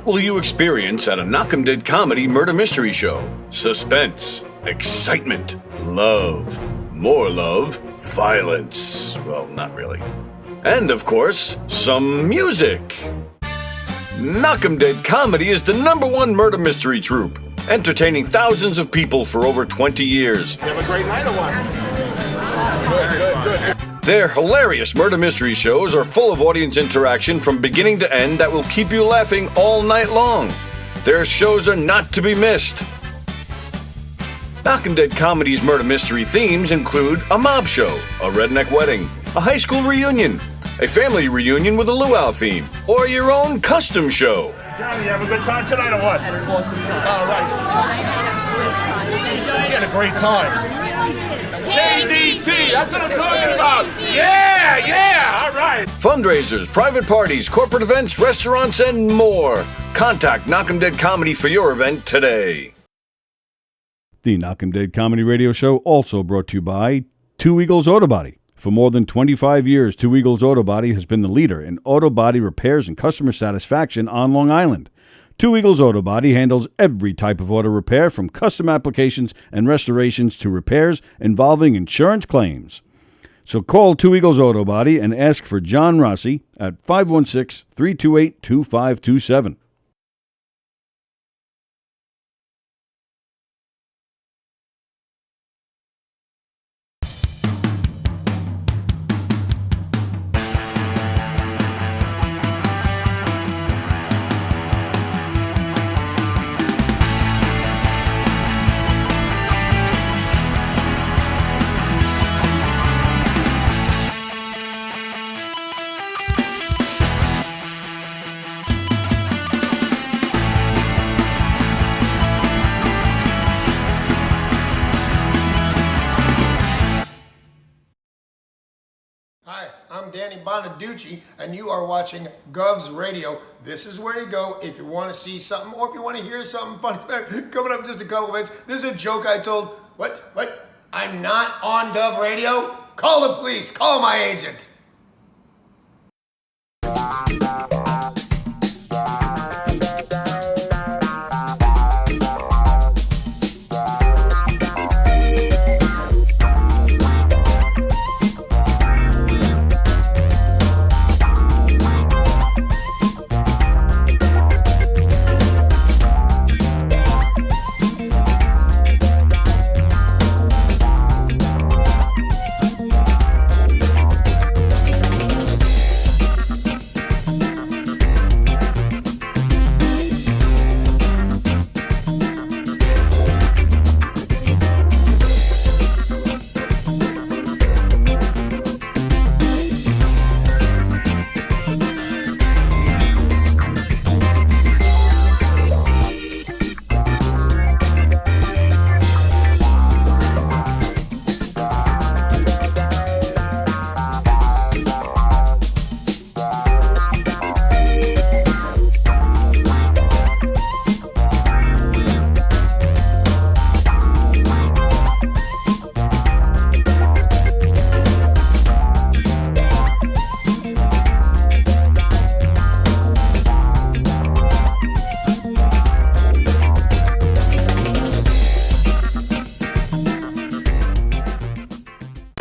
What will you experience at a Knock 'em Dead comedy murder mystery show? Suspense, excitement, love, more love, violence. Well, not really. And, of course, some music. Knock 'em Dead Comedy is the #1 murder mystery troupe, entertaining thousands of people for over 20 years. You have a great night or what? Good. Their hilarious murder mystery shows are full of audience interaction from beginning to end that will keep you laughing all night long. Their shows are not to be missed. Knock 'em Dead Comedy's murder mystery themes include a mob show, a redneck wedding, a high school reunion, a family reunion with a luau theme, or your own custom show. Johnny, you have a good time tonight or what? I had an awesome time. All right. She had a great time. KDC, that's what I'm talking about. Yeah, all right. Fundraisers, private parties, corporate events, restaurants, and more. Contact Knock 'em Dead Comedy for your event today. The Knock 'em Dead Comedy Radio Show also brought to you by Two Eagles Auto Body. For more than 25 years, Two Eagles Auto Body has been the leader in auto body repairs and customer satisfaction on Long Island. Two Eagles Auto Body handles every type of auto repair, from custom applications and restorations to repairs involving insurance claims. So call Two Eagles Auto Body and ask for John Rossi at 516-328-2527. Hi, I'm Danny Bonaducci, and you are watching Govs Radio. This is where you go if you want to see something, or if you want to hear something funny. Coming up in just a couple minutes, this is a joke I told. What? I'm not on Gov Radio? Call the police. Call my agent.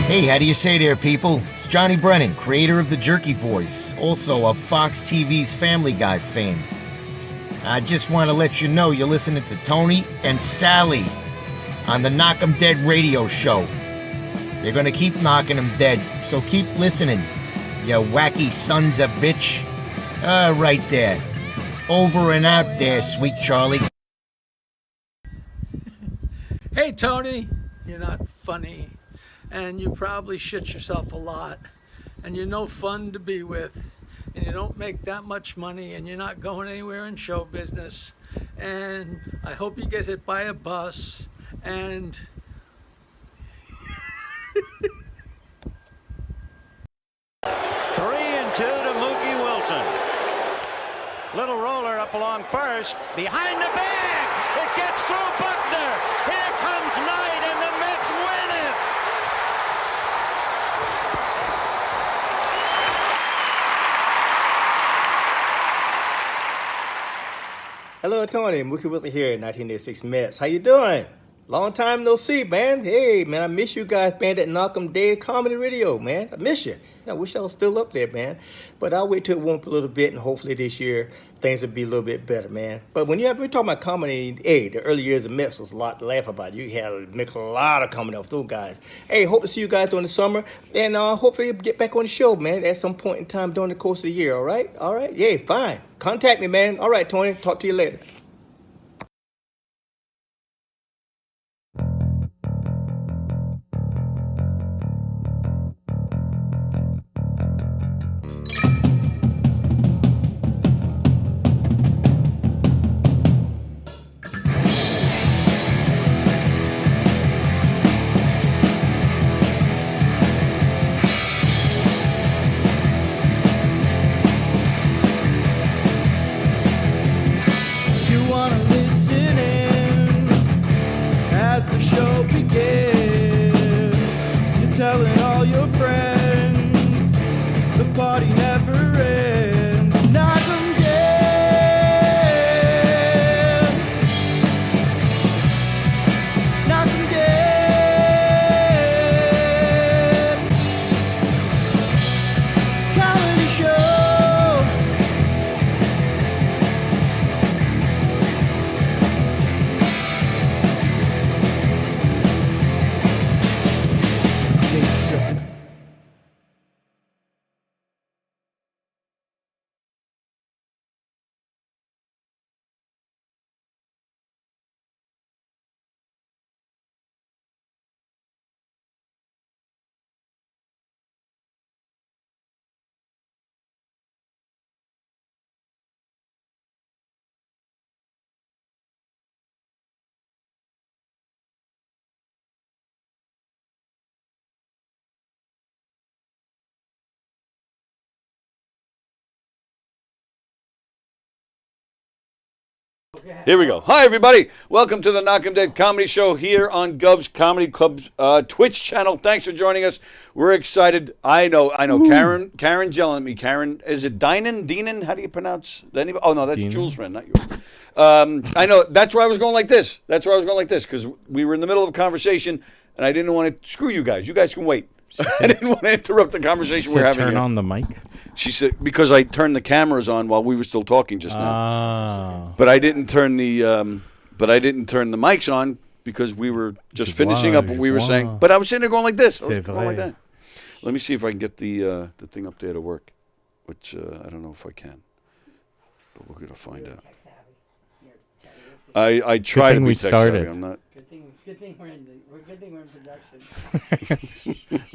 Hey, how do you say there, people? It's Johnny Brennan, creator of the Jerky Voice, also of Fox TV's Family Guy fame. I just want to let you know you're listening to Tony and Sally on the Knock 'em Dead radio show. They're going to keep knocking 'em dead, so keep listening, you wacky sons of bitch. Right there. Over and out there, sweet Charlie. Hey, Tony, you're not funny, and you probably shit yourself a lot, and you're no fun to be with, and you don't make that much money, and you're not going anywhere in show business, and I hope you get hit by a bus, and... 3-2 to Mookie Wilson. Little roller up along first, behind the bag. It gets through Buckner. Here comes Knight, and the Mets win it. doing, Tony? Mookie Wilson here, 1986 Mets. How you doing? Long time no see, man. Hey, man, I miss you guys, man, at Knock'em Dead Comedy Radio, man. I miss you. I wish I was still up there, man. But I'll wait till it warm up a little bit, and hopefully this year things will be a little bit better, man. But when we're talking about comedy, hey, the early years of Mets was a lot to laugh about. You had to make a lot of comedy off those guys. Hey, hope to see you guys during the summer, and hopefully get back on the show, man, at some point in time during the course of the year, all right? All right? Yeah, fine. Contact me, man. All right, Tony. Talk to you later. Here we go. Hi, everybody. Welcome to the Knock'em Dead Comedy Show here on Gov's Comedy Club Twitch channel. Thanks for joining us. We're excited. I know. Ooh. Karen's yelling at me. Karen, is it Dinan? How do you pronounce that? Oh, no, that's Dina. Jules' friend, not yours. I know. That's where I was going like this. Because we were in the middle of a conversation, and I didn't want to screw you guys. You guys can wait. I didn't want to interrupt the conversation we're having. Turn on the mic. She said because I turned the cameras on while we were still talking just now. But I didn't turn the mics on because we were just finishing up what we were saying. But I was sitting there going like this. I was going like that. Let me see if I can get the thing up there to work, which I don't know if I can. But we're gonna find out. I try to be tech savvy. I'm not. Good thing we're in production.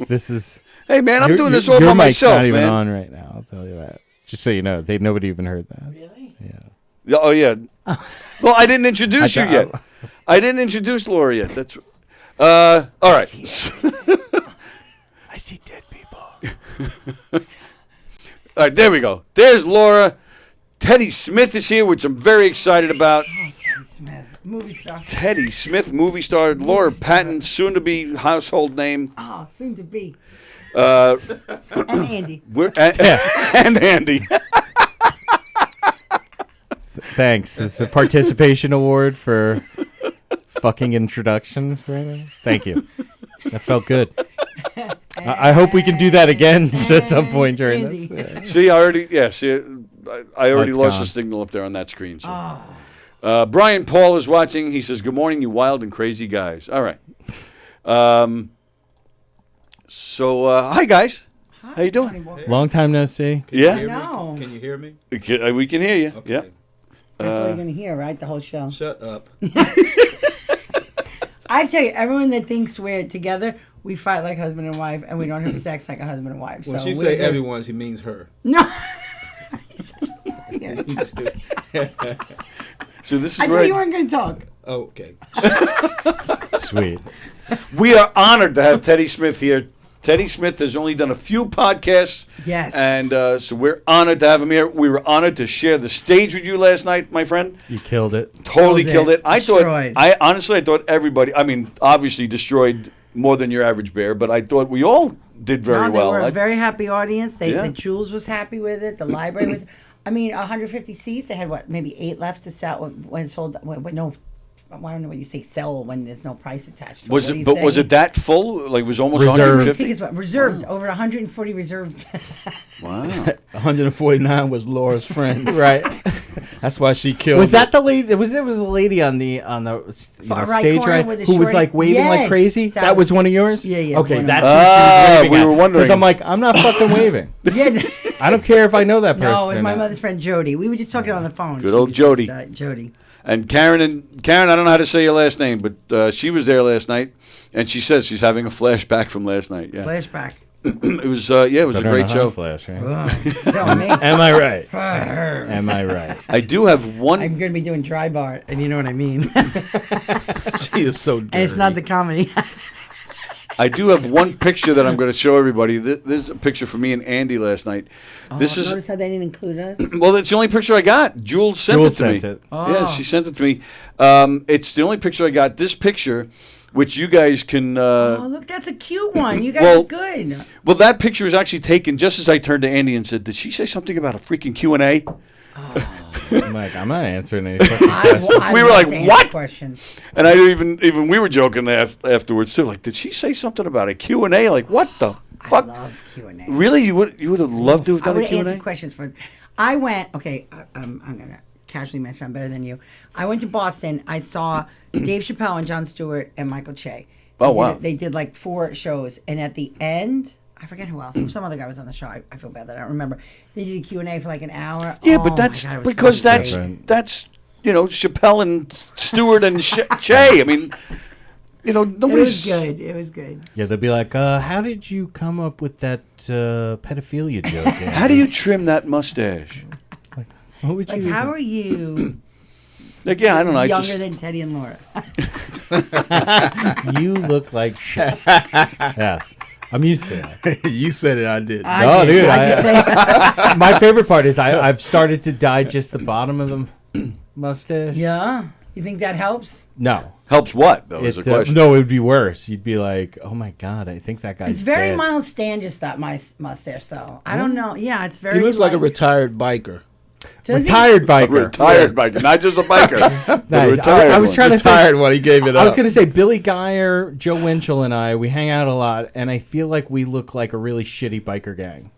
This is. Hey man, I'm doing this all by myself, man. Your mic's not even man. on right now. I'll tell you that. Just so you know, nobody even heard that. Really? Yeah. Oh yeah. Well, I didn't introduce you yet. I didn't introduce Laura yet. That's. All right. I see dead people. All right, there we go. There's Laura. Teddy Smith is here, which I'm very excited about. Teddy Smith, movie star. Teddy Smith, movie star. Laura Patton, soon to be household name. Oh, soon to be. And Andy. And Andy. Thanks. It's a participation award for fucking introductions right now. Thank you. That felt good. I hope we can do that again at some point during this. See, I already lost the signal up there on that screen. So. Brian Paul is watching. He says, "Good morning, you wild and crazy guys." All right. Hi guys. Hi, how you doing? Long time no see. Yeah. I know. Can you hear me? We can hear you. Okay. Yeah. That's what you're gonna hear, right? The whole show. Shut up. I tell you, everyone that thinks we're together, we fight like husband and wife, and we don't have sex like a husband and wife. When she say everyone, she means her. No. So this is I thought you weren't going to talk. Oh, okay. Sweet. We are honored to have Teddy Smith here. Teddy Smith has only done a few podcasts. Yes. And so we're honored to have him here. We were honored to share the stage with you last night, my friend. You killed it. Totally killed it. I Destroyed. thought everybody, obviously destroyed more than your average bear, but I thought we all did very well. They were a very happy audience. The Jules was happy with it. The library was. I mean, 150 seats. They had what, maybe 8 left to sell when it sold. No, I don't know what you say. Sell when there's no price attached. To Was it? it? But was it that full? Like it was almost Reserved. 150. Tickets were reserved. Over 140 reserved. Wow. 149 was Laura's friends. Right. That's why she killed. Was that the lady? It was a lady on the Far right stage corner right with the who was short- like waving like Yes, crazy. that That was was- one of yours. Yeah. Okay, one of that's them. who she was waving we at. were wondering. Because I'm like, I'm not fucking waving. Yeah. I don't care if I know that person. No, it was or my not. mother's friend Jody. We were just talking on the phone. Good She old was Jody. just, Jody. And Karen, I don't know how to say your last name, but she was there last night, and she says she's having a flashback from last night. Yeah, Flashback. it was it was a great show. Flash, right? Don't make Am I right? her. Am I right? I do have one. I'm going to be doing dry bar, and you know what I mean. She is so dirty. And it's not the comedy. I do have one picture that I'm going to show everybody. This is a picture for me and Andy last night. This is Notice how they didn't include us? well, that's the only picture I got. Jules sent Jules it to me. sent it. Yeah, she sent it to me. It's the only picture I got. This picture, which you guys can. Oh, look, that's a cute one. You guys well- are good. Well, that picture was actually taken just as I turned to Andy and said, "Did she say something about a freaking Q&A?" I'm like, I'm not answering any questions. We were love like, to answer "What?" Questions. And I even we were joking afterwards too. Like, did she say something about a Q&A? Like, what the fuck? I love Q&A. Really, you would have loved to have I done a would have Q&A? answered questions for. I went. Okay, I'm going to casually mention I'm better than you. I went to Boston. I saw Dave Chappelle and Jon Stewart and Michael Che. Oh, wow. They did like 4 shows, and at the end, I forget who else. Some other guy was on the show. I feel bad that I don't remember. They did a Q&A for like an hour. Yeah, Oh, but my that's God, it was because fucking that's great. that's Chappelle and Stewart and Che. I mean, It nobody's. was good. It was good. Yeah, they'll be like, how did you come up with that pedophilia joke? How do you trim that mustache? What would Like, you? how are you Like, yeah, I don't know. I younger just than Teddy and Laura? You look like shit. Yeah, I'm used to that. You said it, I did. No, dude. My favorite part is I've started to dye just the bottom of the mustache. Yeah. You think that helps? No. helps what though? Is the question. No, it would be worse. You'd be like, oh my God, I think that guy's It's very dead. Miles Standish, that mustache, though. I don't know. Yeah, it's very. He looks like a retired biker. Retired biker. Retired biker, not just a biker. But Nice. a retired I was one. trying to Retired think, one. He gave it I up. was going to say Billy Geyer, Joe Winchell, and I, we hang out a lot, and I feel like we look like a really shitty biker gang.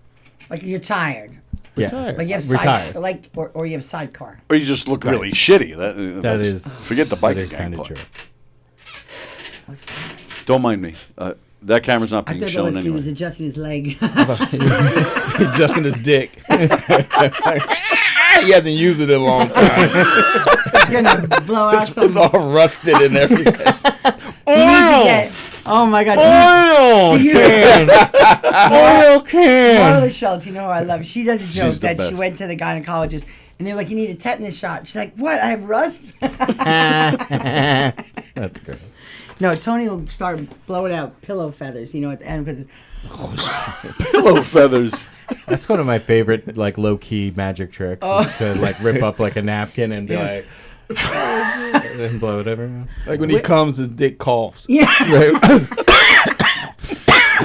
Like you're tired. Yeah. Like you have Retired. or you have sidecar. Or you just look really shitty. That That's- is. Forget the That biker is gang kind of part. true. What's that? Don't mind me. That camera's not I being thought shown he was anyway. adjusting his leg. Adjusting his dick. He hasn't used it in a long time. It's gonna blow out It's all rusted and everything. You need to get. Oh my God. Oil Do you- can. Oil can. Marla Schultz, you know who I love. She does a joke She's the that she best. went to the gynecologist and they're like, "You need a tetanus shot." She's like, "What? I have rust." That's great. No, Tony will start blowing out pillow feathers. You know, at the end because Pillow feathers. That's one of my favorite, like, low-key magic tricks, is to, like, rip up, like, a napkin and be like, and blow it everywhere. Like when he comes, his dick coughs. yeah, Right?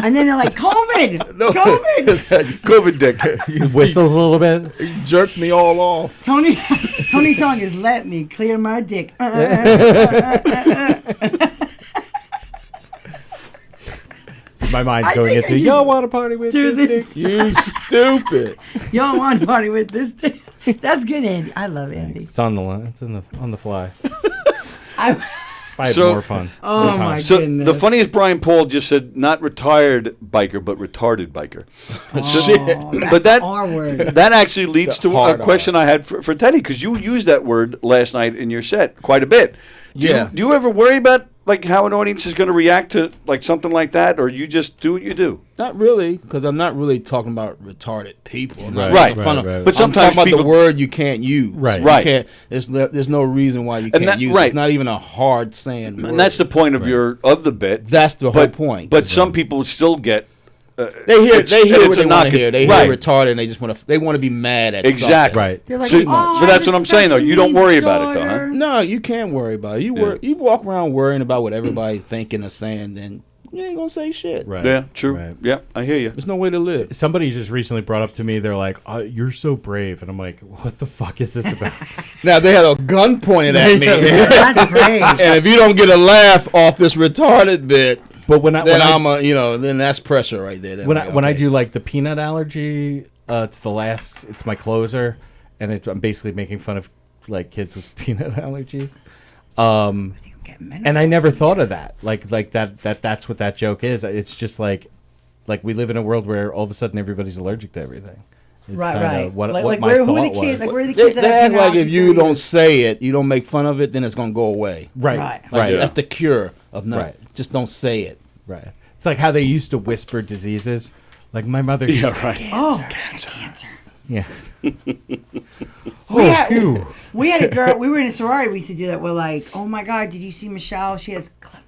and then they're like, "COVID, COVID." COVID dick. He whistles a little bit. He jerked me all off. Tony's song is "Let Me Clear My Dick." So my mind's I going think I into, just y'all want to party with do this? this. You stupid. Y'all want to party with this thing? That's good, Andy. I love Andy. It's on the line. It's on the fly. I, I had So- more fun. oh More my time. So goodness. the funniest Brian Paul just said, not retired biker, but retarded biker. Oh, that's But that- our word. That actually leads The to a hard question I had for Teddy, because you used that word last night in your set quite a bit. Yeah. Do you ever worry about like how an audience is going to react to like something like that, or you just do what you do? Not really, because I'm not really talking about retarded people. I'm not Right. making fun Right, of- right. But I'm sometimes talking about people- the word you can't use. Right. You Right. can't, there's no reason why you And can't use it. right. It's not even a hard saying word. And that's the point of the bit. That's the whole point. But some people would still get. They hear it's what they a want to knock- hear. They right. hear retarded and they just want to be mad at Exactly. Right. They're like, So- "Oh, but I that's have what a I'm saying, though. special You don't needs worry about it, though, huh? daughter." something. No, you can't worry about it. You walk around worrying about what everybody's thinking or saying, then you ain't gonna say shit. Right. Yeah, true. Right. Yeah, I hear you. There's no way to live. Somebody just recently brought up to me, they're like, "You're so brave," and I'm like, "What the fuck is this about?" Now they had a gun pointed at me, That's brave. and if you don't get a laugh off this retarded bit, But when I then that's pressure right there. Then when I do like the peanut allergy, it's my closer, and I'm basically making fun of like kids with peanut allergies. And I never thought of that. Like that's what that joke is. It's just like we live in a world where all of a sudden everybody's allergic to everything. It's Right. What Like my who are thought the kids? was. Like where are the kids that They have act peanut like if allergies you to don't eat? say it, you don't make fun of it, then it's gonna go away. Right. Right. Like, Right. That's the cure of not. Right. Just don't say it. Right. It's like how they used to whisper diseases. Like my mother. Yeah, right. Cancer. Yeah. We had a girl. We were in a sorority. We used to do that. We're like, oh my god, did you see Michelle? She has chlamydia.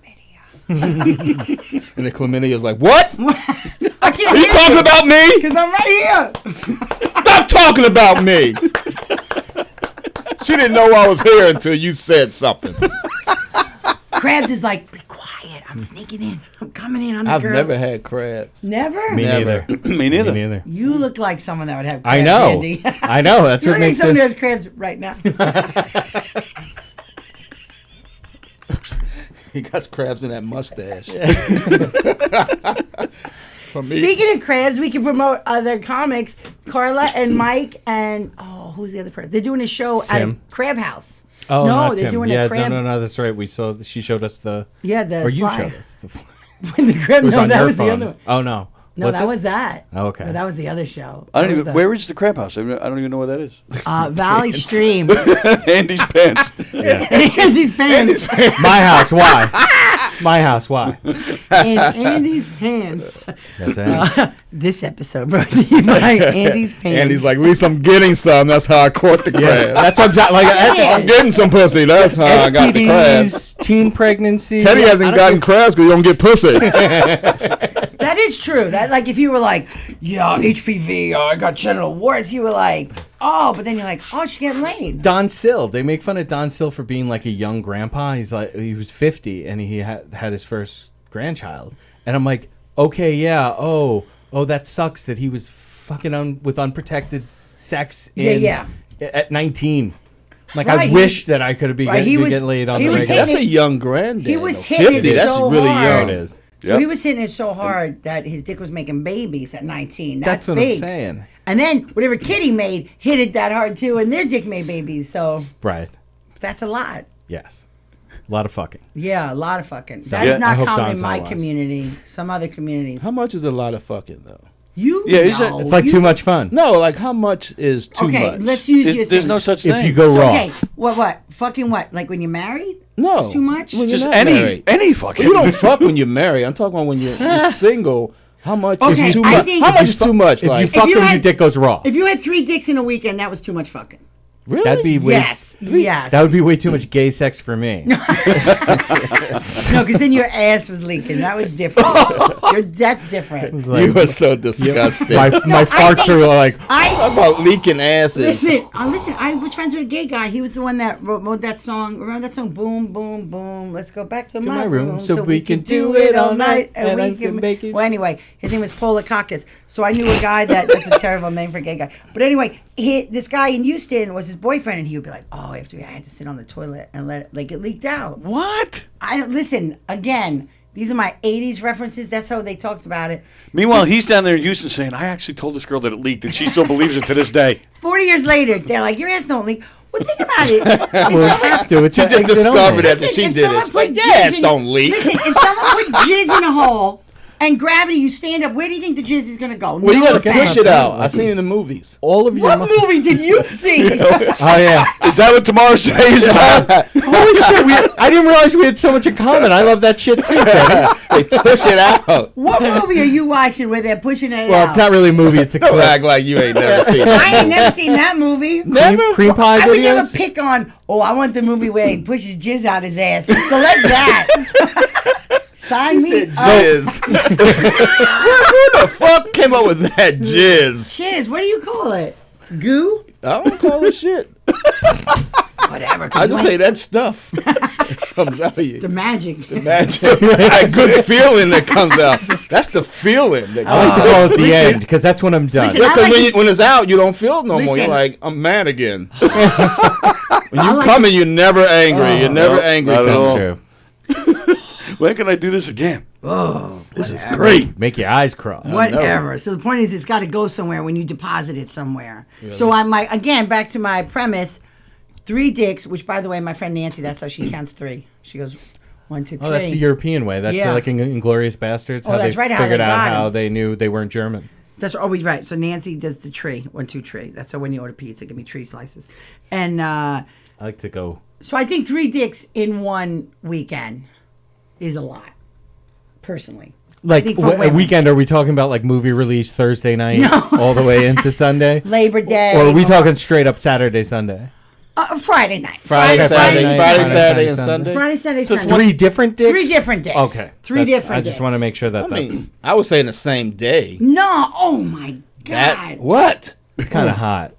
And the chlamydia is like, what? I can't. Are you talking about me? Because I'm right here. Stop talking about me. She didn't know I was here until you said something. Krabs is like, be quiet. I'm sneaking in. I'm coming in. I'm the I've girls. never had crabs. Never? Me Never. neither. Me neither. Me neither. You look like someone that would have crabs, I know. Andy. I know. That's You what look like makes someone who it. has crabs right now. He got crabs in that mustache. Speaking of crabs, we can promote other comics. Carla and Mike and, who's the other person? They're doing a show at a Tim. crab house. Oh, no, not they're Tim. doing yeah, a crab. no, that's right. She showed us the. Yeah, the Or you flyer. showed us the. The crab. It was No, on that your was the phone. other one. Oh no. No, that was that. Oh, okay. No, that was the other show. I don't That was even. Where is the crab house? I don't even know where that is. Valley Stream. Andy's pants. Andy's pants. My house. Why? My house. Why? In Andy's pants. That's it. This episode brought to you by Andy's pants. And he's like, I'm getting some. That's how I caught the crab. That's what I'm getting some pussy. That's how I got the crabs. STDs, teen pregnancy. Teddy hasn't gotten crabs because he don't get pussy. That is true. That like if you were like, yeah, HPV, I got genital warts, you were like, oh, but then you're like, oh, she's getting laid. Don Sill. They make fun of Don Sill for being like a young grandpa. He was 50 and he had his first grandchild. And I'm like, okay, yeah. Oh, that sucks that he was fucking with unprotected sex at 19. Like, Right, I wish that I could have been getting laid on the was regular. That's a young granddad. He was though. hitting 50, it that's so really hard. young. It is. So he was hitting it so hard that his dick was making babies at 19. That's what big. I'm saying. And then whatever kid he made hit it that hard too, and their dick made babies. So Right. that's a lot. Yes. A lot of fucking. Yeah, a lot of fucking. That Yeah, is I not hope common Don's in not my alive. community. Some other communities. How much is a lot of fucking, though? You Yeah, is it- know. It's like You- too much fun. No, like how much is too Okay, much? let's use your There's thing. no such If thing. you go So, raw. okay, what? Fucking what? Like when you're married? No. It's too much? When you're Just not any married. fucking. You don't fuck when you're married. I'm talking about when you're single. How much Okay, is too I much? think How if much you is too much? If you Like, fuck you them, your had- dick goes raw. If you had 3 dicks in a weekend, that was too much fucking. really? That'd be way, Yes. Yes. That would be way too much gay sex for me. No, because then your ass was leaking. That was different. That's different. You are so disgusting. my farts are like. How about leaking asses? Listen. I was friends with a gay guy. He was the one that wrote that song. Remember that song? Boom, boom, boom. Let's go back to my room so we can do it all night and we can make it. Well, anyway, his name was Polakakis. So I knew a guy that's a terrible name for a gay guy. But anyway, this guy in Houston was his boyfriend, and he would be like, "Oh, I had to sit on the toilet and let it, like it leaked out." What? I don't listen again. These are my '80s references. That's how they talked about it. Meanwhile, he's down there in Houston saying, "I actually told this girl that it leaked, and she still believes it to this day." 40 years later, they're like, "Your ass don't leak." Well, think about it. Well, have to. It's She just discovered after Listen, she if did someone it. put Like, jizz yes, in- don't leak. Listen, if someone put jizz in a hole and gravity, you stand up, where do you think the jizz is going to go? Well, you No gotta offense. push it out. I seen it in the movies. All of your. What movie did you see? Oh yeah. Is that what Tomorrow's Today is about? Holy shit! I didn't realize we had so much in common. I love that shit too, Teddy. They push it out. What movie are you watching where they're pushing it Well, out? it's not really a movie. It's a Don't clip. act like you ain't never seen it. I ain't never seen that movie. Cream pie I would never videos. pick on, I want the movie where he pushes jizz out his ass. Select that. Sign me up. Jizz. Who the fuck came up with that jizz? Jizz, what do you call it? Goo? I don't call it shit. Whatever. I just say that stuff comes out of you. The magic. The magic. A good feeling that comes out. That's the feeling. That I like to call it the end because that's when I'm done. Listen, Yeah, because when it's out, you don't feel no more. You're Listen. like, I'm mad again. When you come in, you're never angry. You're never angry. not at all. That's true. When can I do this again? Oh, This is great. Make your eyes cross. whatever. So the point is, it's got to go somewhere when you deposit it somewhere. So I'm like, again, back to my premise: 3 dicks. Which, by the way, my friend Nancy, that's how she counts 3. She goes 1, 2, 3. Oh, that's the European way. That's Yeah. like in Inglorious Bastards. Oh, How that's they right, how figured they out got how him. they knew they weren't German. That's always right. So Nancy does the tree, 1, 2, tree. That's how when you order pizza, give me tree slices. And I like to go. so I think 3 dicks in one weekend is a lot, personally. Like think for a women. weekend? Are we talking about like movie release Thursday night all the way into Sunday? Labor Day. Or are we talking straight up Saturday, Sunday? Friday night. Friday, Saturday, night, Friday, Saturday, Saturday, and Sunday. Sunday. Friday, Saturday, So Sunday. 3 different dicks? 3 different dicks. Okay. 3 different I just dicks. want to make sure that I mean, that's I would say in the same day. No. Oh, my God. What? it's kind of hot.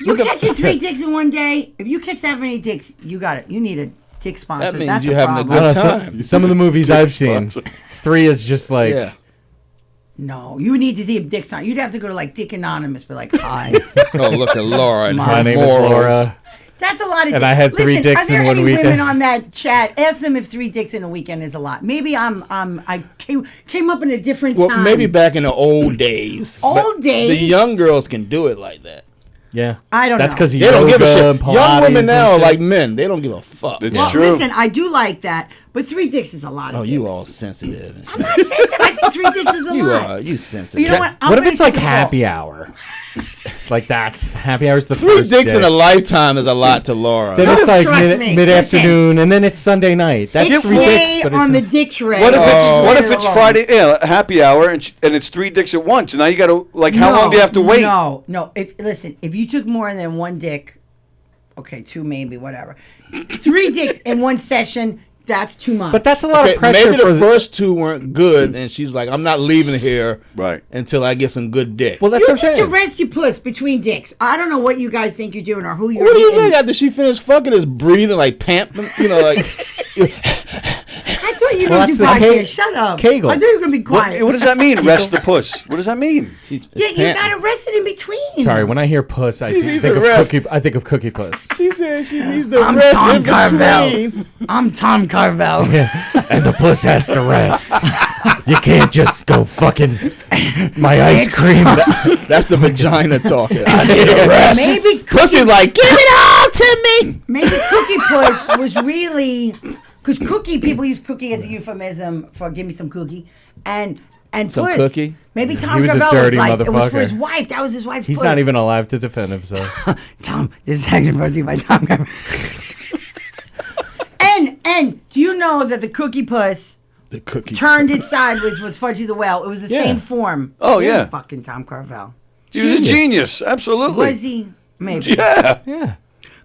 You catching 3 dicks in one day? If you catch that many dicks, you got it. You need a dick sponsor. That means That's you're a having a problem. good I don't know, time. some of the movies I've seen, 3 is just like, Yeah. No, you need to see a dick sign. You'd have to go to like Dick Anonymous, be like, hi. Oh, look at Laura and my her name is morals. Laura. That's a lot of. And I had 3 Listen, dicks are there in one any weekend? women on that chat? Ask them if 3 dicks in a weekend is a lot. Maybe I came up in a different Well, time. maybe back in the old days. Old But days? The young girls can do it like that. Yeah. I don't That's know. because of They don't give a shit. and Young women Pilates now are and like shit. men. They don't give a fuck. It's Well, true. listen, I do like that, but 3 dicks is a lot. Oh, of you dicks. all sensitive. and I'm shit. not sensitive. I think 3 dicks is a You lot. are. You sensitive. You know what? I'm What if gonna it's like take a happy vote. hour? Like that's happy hour's the 3 first dicks day. in a lifetime is a lot to Laura. Then it's like Trust me. mid-afternoon, and then it's Sunday night. That's It's 3 dicks, way but on the it's dick tray. What if it's Oh. what if it's Friday? Yeah, happy hour, and it's 3 dicks at once. And now you got to like, how long do you have to wait? No. If you took more than 1 dick, okay, 2 maybe, whatever. 3 dicks in one session, that's too much. but that's a lot Okay, of pressure maybe for the first 2 weren't good, and she's like, I'm not leaving here Right. until I get some good dick. Well, that's you what I'm need to saying. rest your puss between dicks. I don't know what you guys think you're doing or who you're What do you hitting. think? After she finished fucking, is breathing like panting? You know, like I thought you Well, don't that's do the podcasts. Ke- Shut up. Kegels. I thought you were going to be quiet. What does that mean? Rest the puss. What does that mean? Yeah, you got to rest it in between. Sorry, when I hear puss, I needs think to of rest. cookie. I think of cookie puss. she said, she needs to I'm rest Tom in Carvel. between. I'm Tom Carvel. And the puss has to rest. You can't just go fucking my ice cream. That's the vagina talking. Maybe Pussy's like, give it all to me. Maybe Cookie Puss was really because cookie people use cookie as a euphemism for give me some cookie and Some Puss. cookie? Maybe Tom He was a Carvel was dirty like it was for motherfucker. his wife. That was his wife's. He's puss. not even alive to defend himself. Tom. This is actually brought to you by Tom Carvel. and do you know that the Cookie Puss The cookie. turned it sideways was Fudgy the Whale? It was the Yeah. same form. Oh, yeah. Fucking Tom Carvel. He was a genius. Absolutely. Was he? Maybe. Yeah. Yeah.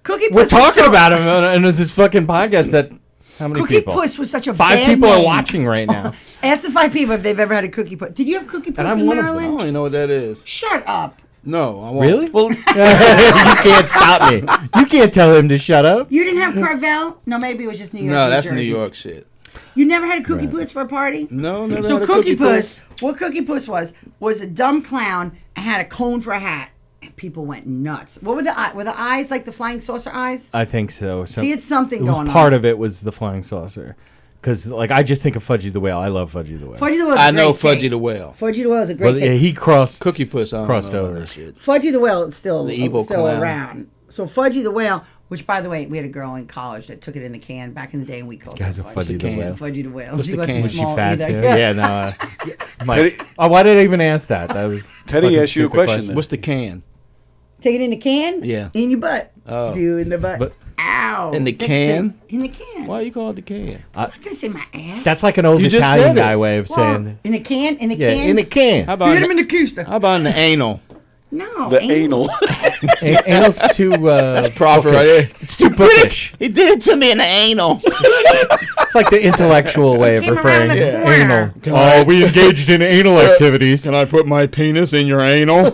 Cookie Puss. We're was talking so- about him in this fucking podcast that how many Cookie people? Puss was such a 5 bad people are name. watching right now. Ask the 5 people if they've ever had a Cookie Puss. Did you have Cookie Puss I'm in one of them. I Maryland? don't even know what that is. Shut up. No, I won't. Really? Well, You can't stop me. You can't tell him to shut up. You didn't have Carvel? No, maybe it was just New York. No, New that's Jersey. New York shit. You never had a Cookie Puss for a party? No, never So had a Cookie Puss, what Cookie Puss was a dumb clown and had a cone for a hat. And people went nuts. What were the eyes? Were the eyes like the flying saucer eyes? I think so. See, it's something it was going on. part of it was the flying saucer. Because, like, I just think of Fudgy the Whale. I love Fudgy the Whale. Fudgy the Whale. I know Fudgy the Whale. Fudgy the Whale is a great Well, yeah, cake. he crossed. Cookie Puss, I don't crossed know about over. that shit. Fudgy the Whale is still, The evil still clown. around. So Fudgy the Whale, which by the way, we had a girl in college that took it in the can back in the day, and we called Guys, her Fudgy the can? Whale. Fudgy the Whale. What's She the wasn't can? Was she small fat either. too? Yeah, no. Teddy- Why did I even ask that? That was. Teddy fucking asked you a stupid question then. What's the can? Take it in the can? Yeah. In your butt. Oh. Do in the butt. But- Ow. In the Take can? In the can. Why you call it the can? I'm not going to say my ass. That's like an old You just Italian said it. guy way of Well, saying. in a can? In a Yeah, can? in a can. How about Hit him in the keister. how about in the anal? No. the ain't- anal. Anal's too. That's proper right there. It's too bookish. He did it to me in the anal. It's like the intellectual way of Came referring around to the corner. anal. Oh, we engaged in anal activities. Can I put my penis in your anal?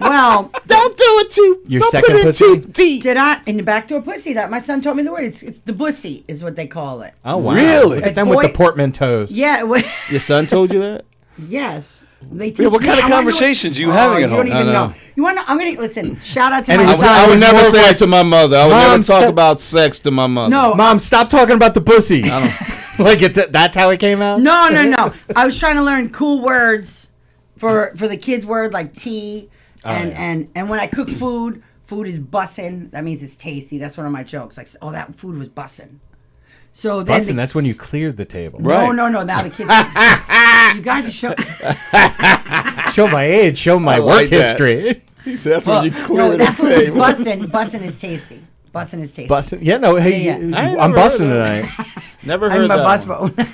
Well, Don't do it too. Your don't second put it pussy? too deep. did I in the backdoor pussy? That my son taught me the word. It's the bussy is what they call it. Oh, wow. Really? Look at them with the portmanteaus. Yeah. Your son told you that? Yes. They teach Yeah, what me- kind of I wanna know- conversations are you having at You home? don't even I know. know. You want to? I'm gonna listen. Shout out to And my it was- son. I would was never more say like- it to my mother. I would Mom, never talk stop- about sex to my mother. No, Mom, stop talking about the pussy. Like that's how it came out? no. I was trying to learn cool words for the kids' word like tea, and when I cook food is bussin'. That means it's tasty. That's one of my jokes. Like, oh, that food was bussin'. So then Bussin', that's when you cleared the table. Right. No. Now the kids. You guys are Show my age, show my I work like that. history. He said that's when you clear no, the that food is table. bussin'. Bussin' is tasty. Bussin' is tasty. Bussin'. Yeah, no, hey, Yeah. I ain't I'm never busting heard tonight. Never I'm heard a that bus one. bro.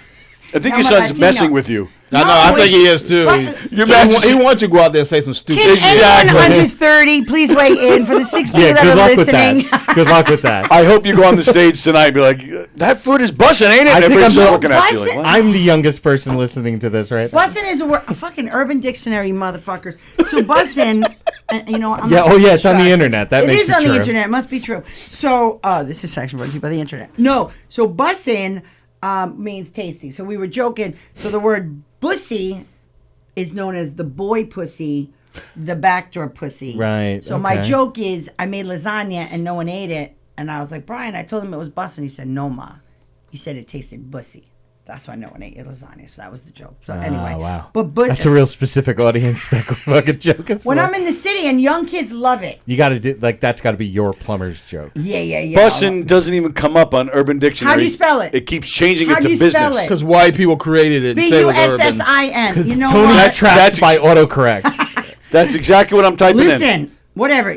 I think No, your I'm a son's Latino. messing with you. I know. No, I think it's- he is too. But- He wants you to go out there and say some stupid Can shit. anyone under 30 please weigh in for the 6 people Yeah, that good are luck with listening? that. Good luck with that. I hope you go on the stage tonight and be like, that food is bussin', ain't it? I think Everybody's I'm just the- looking at you like, Bussin'? what? I'm the youngest person listening to this right now. Bussin' is a fucking Urban Dictionary, motherfuckers. So bussin', you know, I'm Yeah, not oh yeah, it's on the sure. internet. That It makes is it on true. the internet. It must be true. So, this is section brought to you by the internet. No, so bussin' means tasty. So we were joking. So the word bussy is known as the boy pussy, the backdoor pussy. Right, So my okay. joke is I made lasagna and no one ate it. And I was like, Brian, I told him it was bussin'. He said, no, Ma. You said it tasted bussy. That's why no one ate your lasagna. So that was the joke. So anyway. Wow. But That's a real specific audience, that fucking joke is when for. I'm in the city and young kids love it. You got to do, like, that's got to be your plumber's joke. Yeah. Bussin' doesn't even come up on Urban Dictionary. How do you spell it? It keeps changing How it do to you spell business. it? Because white people created it and say it was urban. Bussin'. You know Tony's what? trapped That's by autocorrect. That's exactly what I'm typing in. Listen, whatever.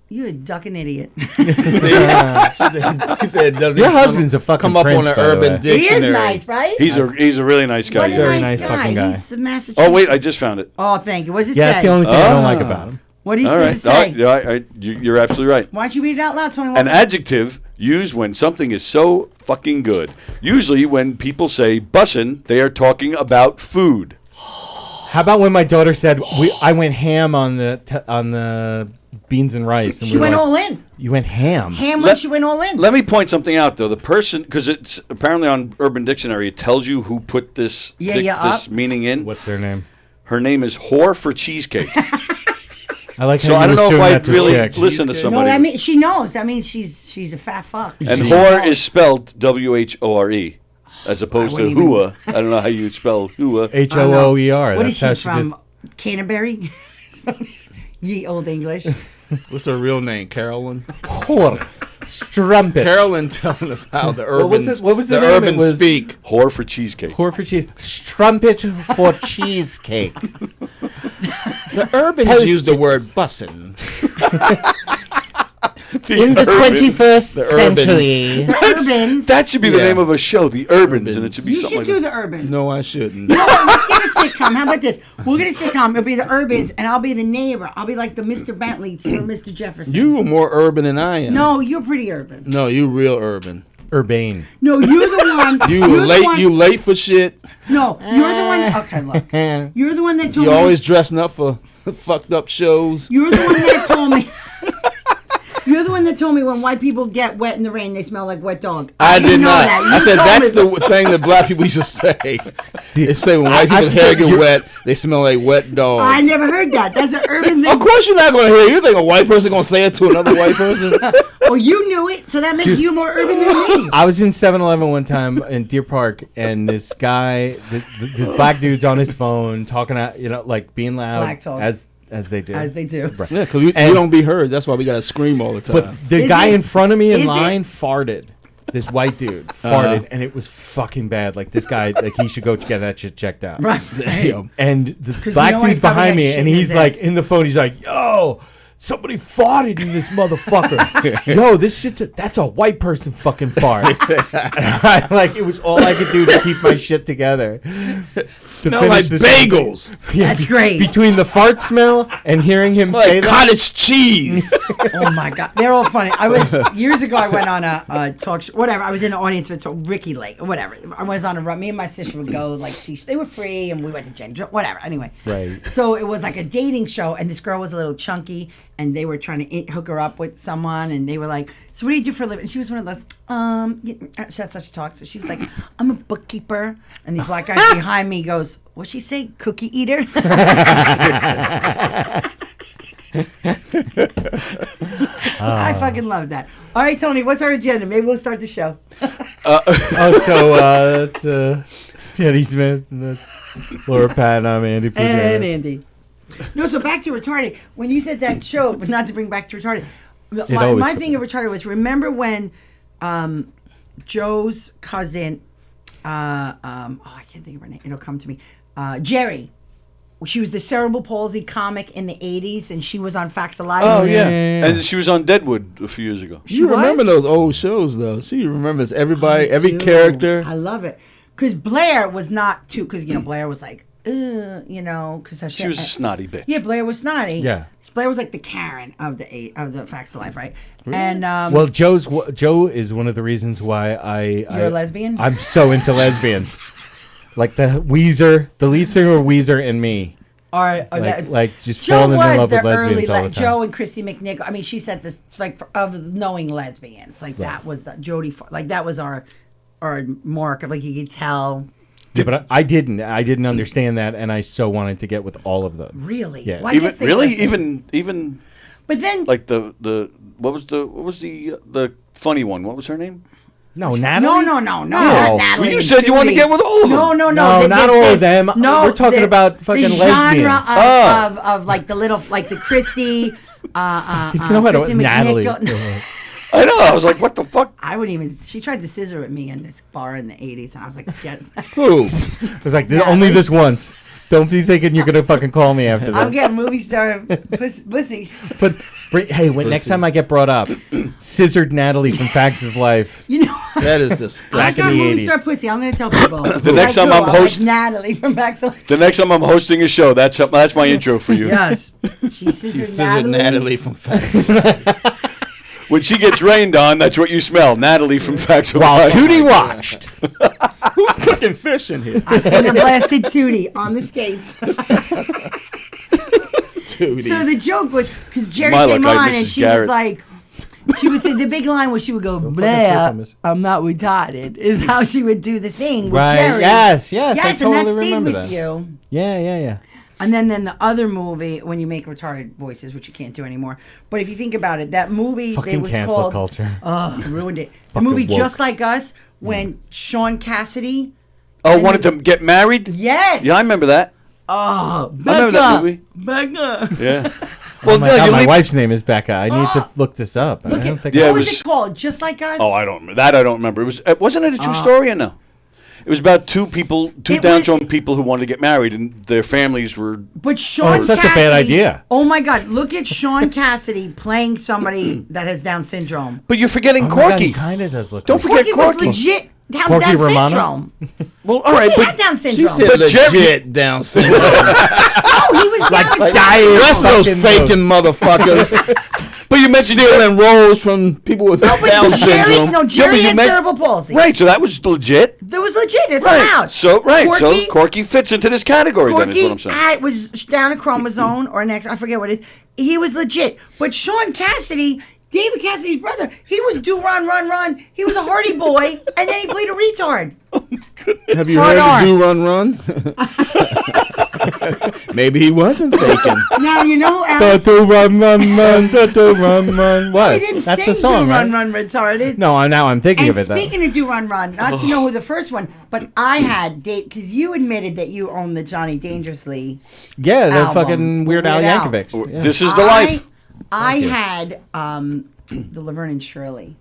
You're a ducking idiot. See? He said it doesn't Your even husband's a fucking come up prince, on an by the way. urban He is dictionary. nice, right? He's a really nice guy. What a yeah. Very nice fucking guy. He's the Massachusetts. Oh wait, I just found it. Oh, thank you. What does it Yeah, say? that's the only thing I don't like about him. What does All it right, say? you're absolutely right. Why don't you read it out loud, Tony? An adjective used when something is so fucking good. Usually, when people say bussin', they are talking about food. How about when my daughter said I went ham on the beans and rice? And She we went were like, all in. You went ham. Ham when she went all in. Let me point something out, though. The person, because it's apparently on Urban Dictionary, it tells you who put this this meaning in. What's their name? Her name is Whore for Cheesecake. I like. So how I you don't know if assume I that's a really chick. listen to No, somebody. I mean she knows. That means she's a fat fuck. And whore is spelled WHORE, as opposed to wouldn't even- hua. I don't know how you spell hua. HOOER. What That's is how she she from? Canterbury? Ye old English. What's her real name? Carolyn? Whore. Strumpet. Carolyn telling us how the urban, what was the the name? urban It was- speak. Whore for Cheesecake. Whore for cheese. Strumpet for cheesecake. The urbans Post use the it. word bussin'. In the Urbans. 21st The century. Urbans. That should be the Yeah. name of a show, The Urbans, and it should be You something should like do that. the urban. No, I shouldn't. You know what? Let's get a sitcom. How about this? We'll get a sitcom. It'll be the Urbans, and I'll be the neighbor. I'll be like the Mr. Bentley to your Mr. Jefferson. You are more urban than I am. No, you're pretty urban. No, you real urban. Urbane. No, you're the one. You you're the late. one- You late for shit. No, you're the one. Okay, look. You're the one that told You me. always dressing up for fucked up shows. You're the one that told me. You're the one that told me when white people get wet in the rain, they smell like wet dog. I didn't did know not. that. I You said told that's me the thing that black people used to say. They say when white I people's just hair said get you're- wet, they smell like wet dogs. I never heard that. That's an urban thing. Of course you're not going to hear it. You think a white person going to say it to another white person? Well, you knew it, so that makes you more urban than me. I was in 7-Eleven one time in Deer Park, and this guy, this black dude's on his phone talking, like being loud Black talk. as they do. As they do. Yeah, because we don't be heard. That's why we got to scream all the time. But the Is guy it- in front of me in is line it- farted. This white dude farted, and it was fucking bad. Like this guy, like he should go get that shit checked out. Right. Damn. And the you black know I dude's probably behind had me, shit and in he's his like ass. in the phone. He's like, "Yo, somebody farted in this motherfucker. Yo, this that's a white person fucking fart. Like, it was all I could do to keep my shit together. Smell like bagels. Yeah, That's great. Between the fart smell and hearing him say that. Cottage cheese. Oh my God, they're all funny. Years ago. I went on a talk show. Whatever. I was in the audience with Ricky Lake. Whatever. I was on a run. Me and my sister would go like see. They were free, and we went to Jenny. Whatever. Anyway. Right. So it was like a dating show, and this girl was a little chunky, and they were trying to hook her up with someone, and they were like, "So what do you do for a living?" And she was one of those. That's how she talks. So she was like, "I'm a bookkeeper," and the black guy behind me goes, "What'd she say? Cookie eater?" I fucking love that. All right, Tony, what's our agenda? Maybe we'll start the show. That's Teddy Smith, and that's Laura Patton. I'm Andy Plagainos. And Andy. No, so back to retarded. When you said that show, but not to bring back to retarded. My thing of retarded was, remember when Joe's cousin, I can't think of her name. It'll come to me. Jerry. She was the cerebral palsy comic in the 80s, and she was on Facts of Life. Oh, yeah. And she was on Deadwood a few years ago. You remember those old shows, though. She remembers everybody, every character. I love it. Because Blair was not too, because, Blair was like, because she was a snotty bitch. Yeah, Blair was snotty. Yeah. Blair was like the Karen of the Facts of Life, right? Really? And well, Joe is one of the reasons why you're a lesbian? I'm so into lesbians. Like the lead singer of Weezer and me. Just falling in love with lesbians all the time. Joe and Christy McNichol. I mean, she said this of knowing lesbians. Like that was the Jodie. Like that was our mark of, like, you could tell. Yeah, but I didn't understand that, and I so wanted to get with all of them. Really? Yeah. Well, even. But then, like what was the funny one? What was her name? No, Natalie? No, not Natalie. Well, you said you wanted to get with all of them. No, not all of them. We're talking about fucking lesbians. Of like the little, like the Christy, Christy Natalie. McNichol. I know. I was like, what the fuck? I wouldn't even. She tried to scissor at me in this bar in the 80s, and I was like, yes. Who? I was like, only this once. Don't be thinking you're going to fucking call me after this. I'm getting movie star Blissy. But next time I get brought up, scissored Natalie from Facts of Life. That is disgusting. Back in the 80s. Movie star pussy. I'm going to tell people. The next time I'm hosting Natalie from Facts of Life. The next time I'm hosting a show, that's my intro for you. Yes. She scissored Natalie from Facts of Life. When she gets rained on, that's what you smell. Natalie from Facts of While Life. Tootie watched. Who's cooking fish in here? I finger blasted Tootie on the skates. Tootie. So the joke was, because Jerry came on and she was like, she would say, the big line where she would go, Blair, I'm not retarded, is how she would do the thing with Jerry. Yes, I totally and that stayed remember with you. Yeah. And then the other movie, when you make retarded voices, which you can't do anymore. But if you think about it, that movie, fucking it was cancel called, culture. Oh, ruined it. The movie woke. Just Like Us, when Sean Cassidy. Wanted to get married? Yes. Yeah, I remember that. Oh, Becca. I remember that movie. Becca. Yeah. Well, my wife's name is Becca. I need to look this up. What was it called? Just Like Us? Oh, I don't remember. That I don't remember. Wasn't it a true story or no? It was about two down-trodden people who wanted to get married, and their families were. But Sean it's such a bad idea. Oh my God! Look at Sean Cassidy playing somebody that has Down syndrome. But you're forgetting Corky. He kind of does look. Don't forget Corky. Was legit Down Romano? syndrome. Well, all right, He but had Down syndrome. She said legit Down syndrome. Oh, he was like Down dying. That's those faking motherfuckers. But you mentioned stealing roles from people with Down syndrome. Jerry had cerebral palsy. Right, so that was legit. That was legit. It's Right. allowed. So Corky fits into this category. Corky then is what I'm saying. was down a chromosome or an X. I forget what it is. He was legit. But Sean Cassidy, David Cassidy's brother, he was do run. He was a Hardy Boy, and then he played a retard. Have you heard of Do Run? Maybe he wasn't faking. Now you know Alice. Do run. What? He didn't That's sing a song, Do right? Run retarded. No, now I'm thinking And of it. speaking of Do Run, not to know who the first one, but I had because you admitted that you owned the Johnny Dangerously. Yeah, the album. fucking Weird Al Yankovic. Yeah. This is the life. I had the Laverne and Shirley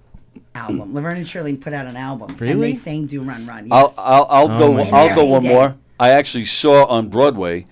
album. Laverne and Shirley put out an album. Really? And they sang Do Run. Yes. I'll go one Did. more. I actually saw on Broadway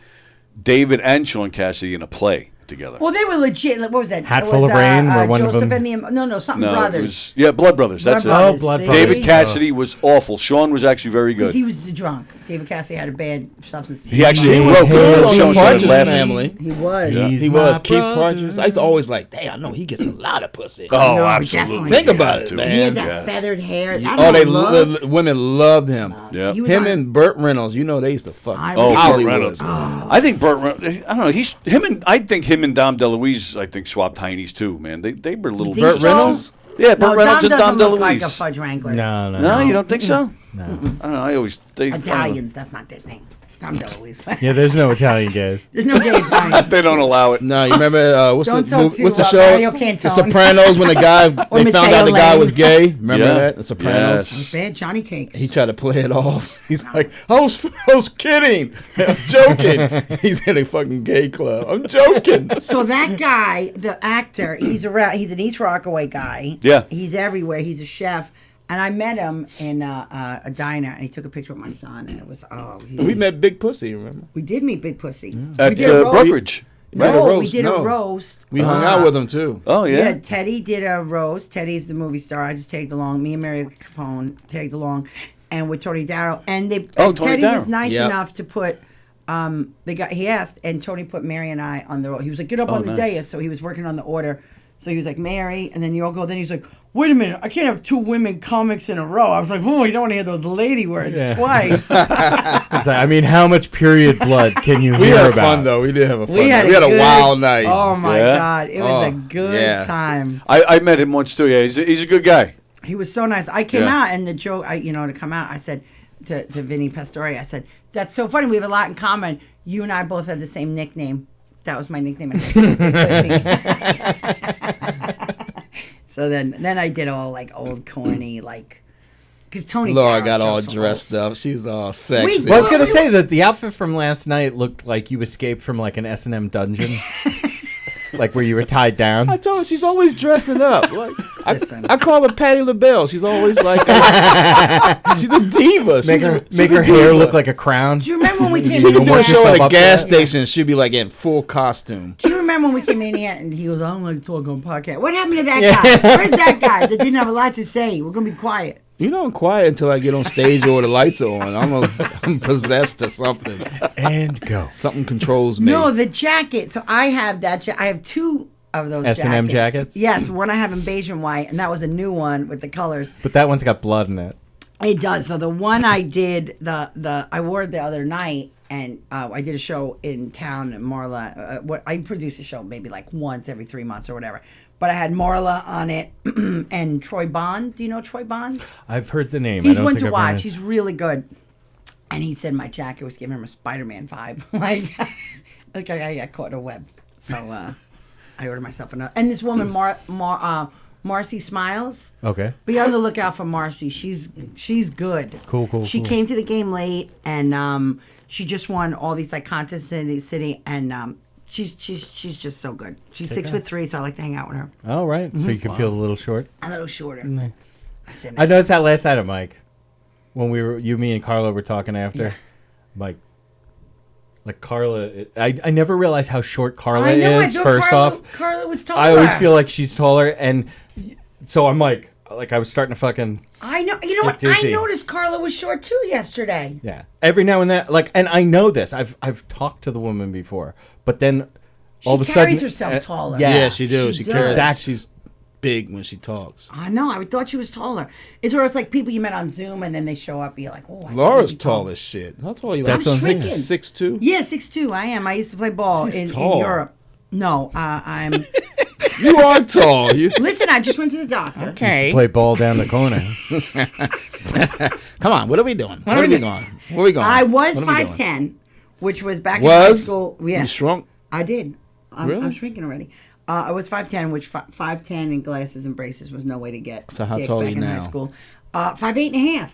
David and Sean Cassidy in a play. together. Well, they were legit. What was that? Hat It Full was, of Rain, where one of Joseph them- and the something No, brothers. it was Blood Brothers. That's Blood it. Brothers, Blood see? Brothers. David Cassidy was awful. Sean was actually very Because good. he was drunk. David Cassidy had a bad substance. He actually He broke was it. Sean started Partridge laughing. Family. He was. Yeah. He was Keith Partridge. I used to always like, damn, I know he gets a lot of pussy. Oh, No, absolutely. definitely. Think about it, too. man. He had that Yes. feathered hair. Oh, women loved him. Yeah. He was Him on- and Burt Reynolds, you know, they used to fuck. Oh, Hollywood. Burt Reynolds. I think Burt Reynolds. I don't know. I think him and Dom DeLuise. I think swapped heinies too, man. They were little. think so? Reynolds? Yeah, No, Burt Reynolds Dom and Dom doesn't look DeLuise. like a fudge wrangler. No, you don't think so? No. I don't know. I always Italians, that's not their thing. Dom DeLuise. Yeah, there's no Italian guys. There's no gay Italians. they don't allow it. No, you remember what's Don't the talk to, what's the show? Mario Cantone. The Sopranos when the guy they found Matteo out the guy Lane. was gay. Remember Yeah. that? The Sopranos. Yes. Bad Johnny Cakes. He tried to play it off. He's like, I was kidding. I'm joking. He's in a fucking gay club. I'm joking. So that guy, the actor, he's an East Rockaway guy. Yeah. He's everywhere. He's a chef. And I met him in a diner, and he took a picture with my son, and it was, We met Big Pussy, remember? We did meet Big Pussy. At We did a roast. Brokerage. No, we did a roast. We hung out with him too. Oh yeah. Yeah, Teddy did a roast. Teddy's the movie star. I just tagged along. Me and Mary Capone tagged along, and with Tony Darrow. And Tony Teddy was Darrow. nice Yep. enough to put. He asked, and Tony put Mary and I on the road. He was like, "Get up on the nice. dais." So he was working on the order. So he was like, "Mary," and then you all go. Then he's like, "Wait a minute, I can't have two women comics in a row." I was like, "Oh, you don't want to hear those lady words twice." It's like, I mean, how much period blood can you We hear had about? fun though. We did have a fun. We had night. We had a good- wild night. Oh my Yeah? God, it was Oh, a good yeah. time. I met him once too. Yeah, he's a good guy. He was so nice. I came Yeah. out, and the joke, to come out, I said to Vinny Pastore, I said, "That's so funny. We have a lot in common. You and I both had the same nickname." That was my nickname. So then I did all like old corny, like, because Tony Laura Darrow's got all jokes were dressed up. She's all sexy. Well, I was gonna say that the outfit from last night looked like you escaped from like an S&M dungeon, like where you were tied down. I told her she's always dressing up. Like, Listen. I call her Patti LaBelle. She's always like, she's a diva. Make her hair look like a crown. Do you remember when we came She in can do a here? show at yourself a up gas to that? station. She'd be like in full costume. Do you remember when we came in here and he goes, "I don't like to talk on podcast." What happened to that guy? Where's that guy that didn't have a lot to say? We're gonna be quiet. You know, I'm quiet until I get on stage or the lights are on. I'm possessed to something. And go. Something controls me. No, the jacket. So I have that. I have two of those S&M jackets? Yes, one I have in beige and white, and that was a new one with the colors. But that one's got blood in it. It does. So the one I did, I wore it the other night, and I did a show in town in Marla. I produce a show maybe like once every 3 months or whatever. But I had Marla on it and Troy Bond. Do you know Troy Bond? I've heard the name. He's I don't one think to I've watch. heard it. He's really good. And he said my jacket was giving him a Spider-Man vibe. like I got caught in a web. So I ordered myself another. And this woman, Marcy Smiles. Okay. Be on the lookout for Marcy. She's good. Cool. She came to the game late, and she just won all these like contests in the city, and she's just so good. She's 6'3", so I like to hang out with her. All right. So you can feel a little short. A little shorter. I noticed that last night at Mike, when you, me, and Carla were talking after. Yeah. Mike, like Carla, I never realized how short Carla I know. is. I thought First off, Carla was taller. I always feel like she's taller, and so I'm like I was starting to fucking. I know. You know what? dizzy. I noticed Carla was short too yesterday. Yeah. Every now and then, and I know this. I've talked to the woman before, but then all of a She sudden, carries herself taller. Yeah, she do. She does. cares. Exactly. She's big when she talks. I know. I thought she was taller. It's where it's like people you met on Zoom and then they show up. And you're like, oh. I Laura's think you're tall as shit. How tall are you? That's like what I'm six, saying. 6'2"? Yeah, 6'2". I am. I used to play ball in tall. Europe. No, I'm. You are tall. You. Listen, I just went to the doctor. Okay. Play ball down the corner. Come on. What are we doing? Where are we going? Where are we going? I was What are we doing? 5'10", which was back in high school. Yeah, You shrunk? I did. Really? I'm shrinking already. I was 5'10", which 5'10" and glasses and braces was no way to get. So how dick tall are back you in high now? school? 5'8.5".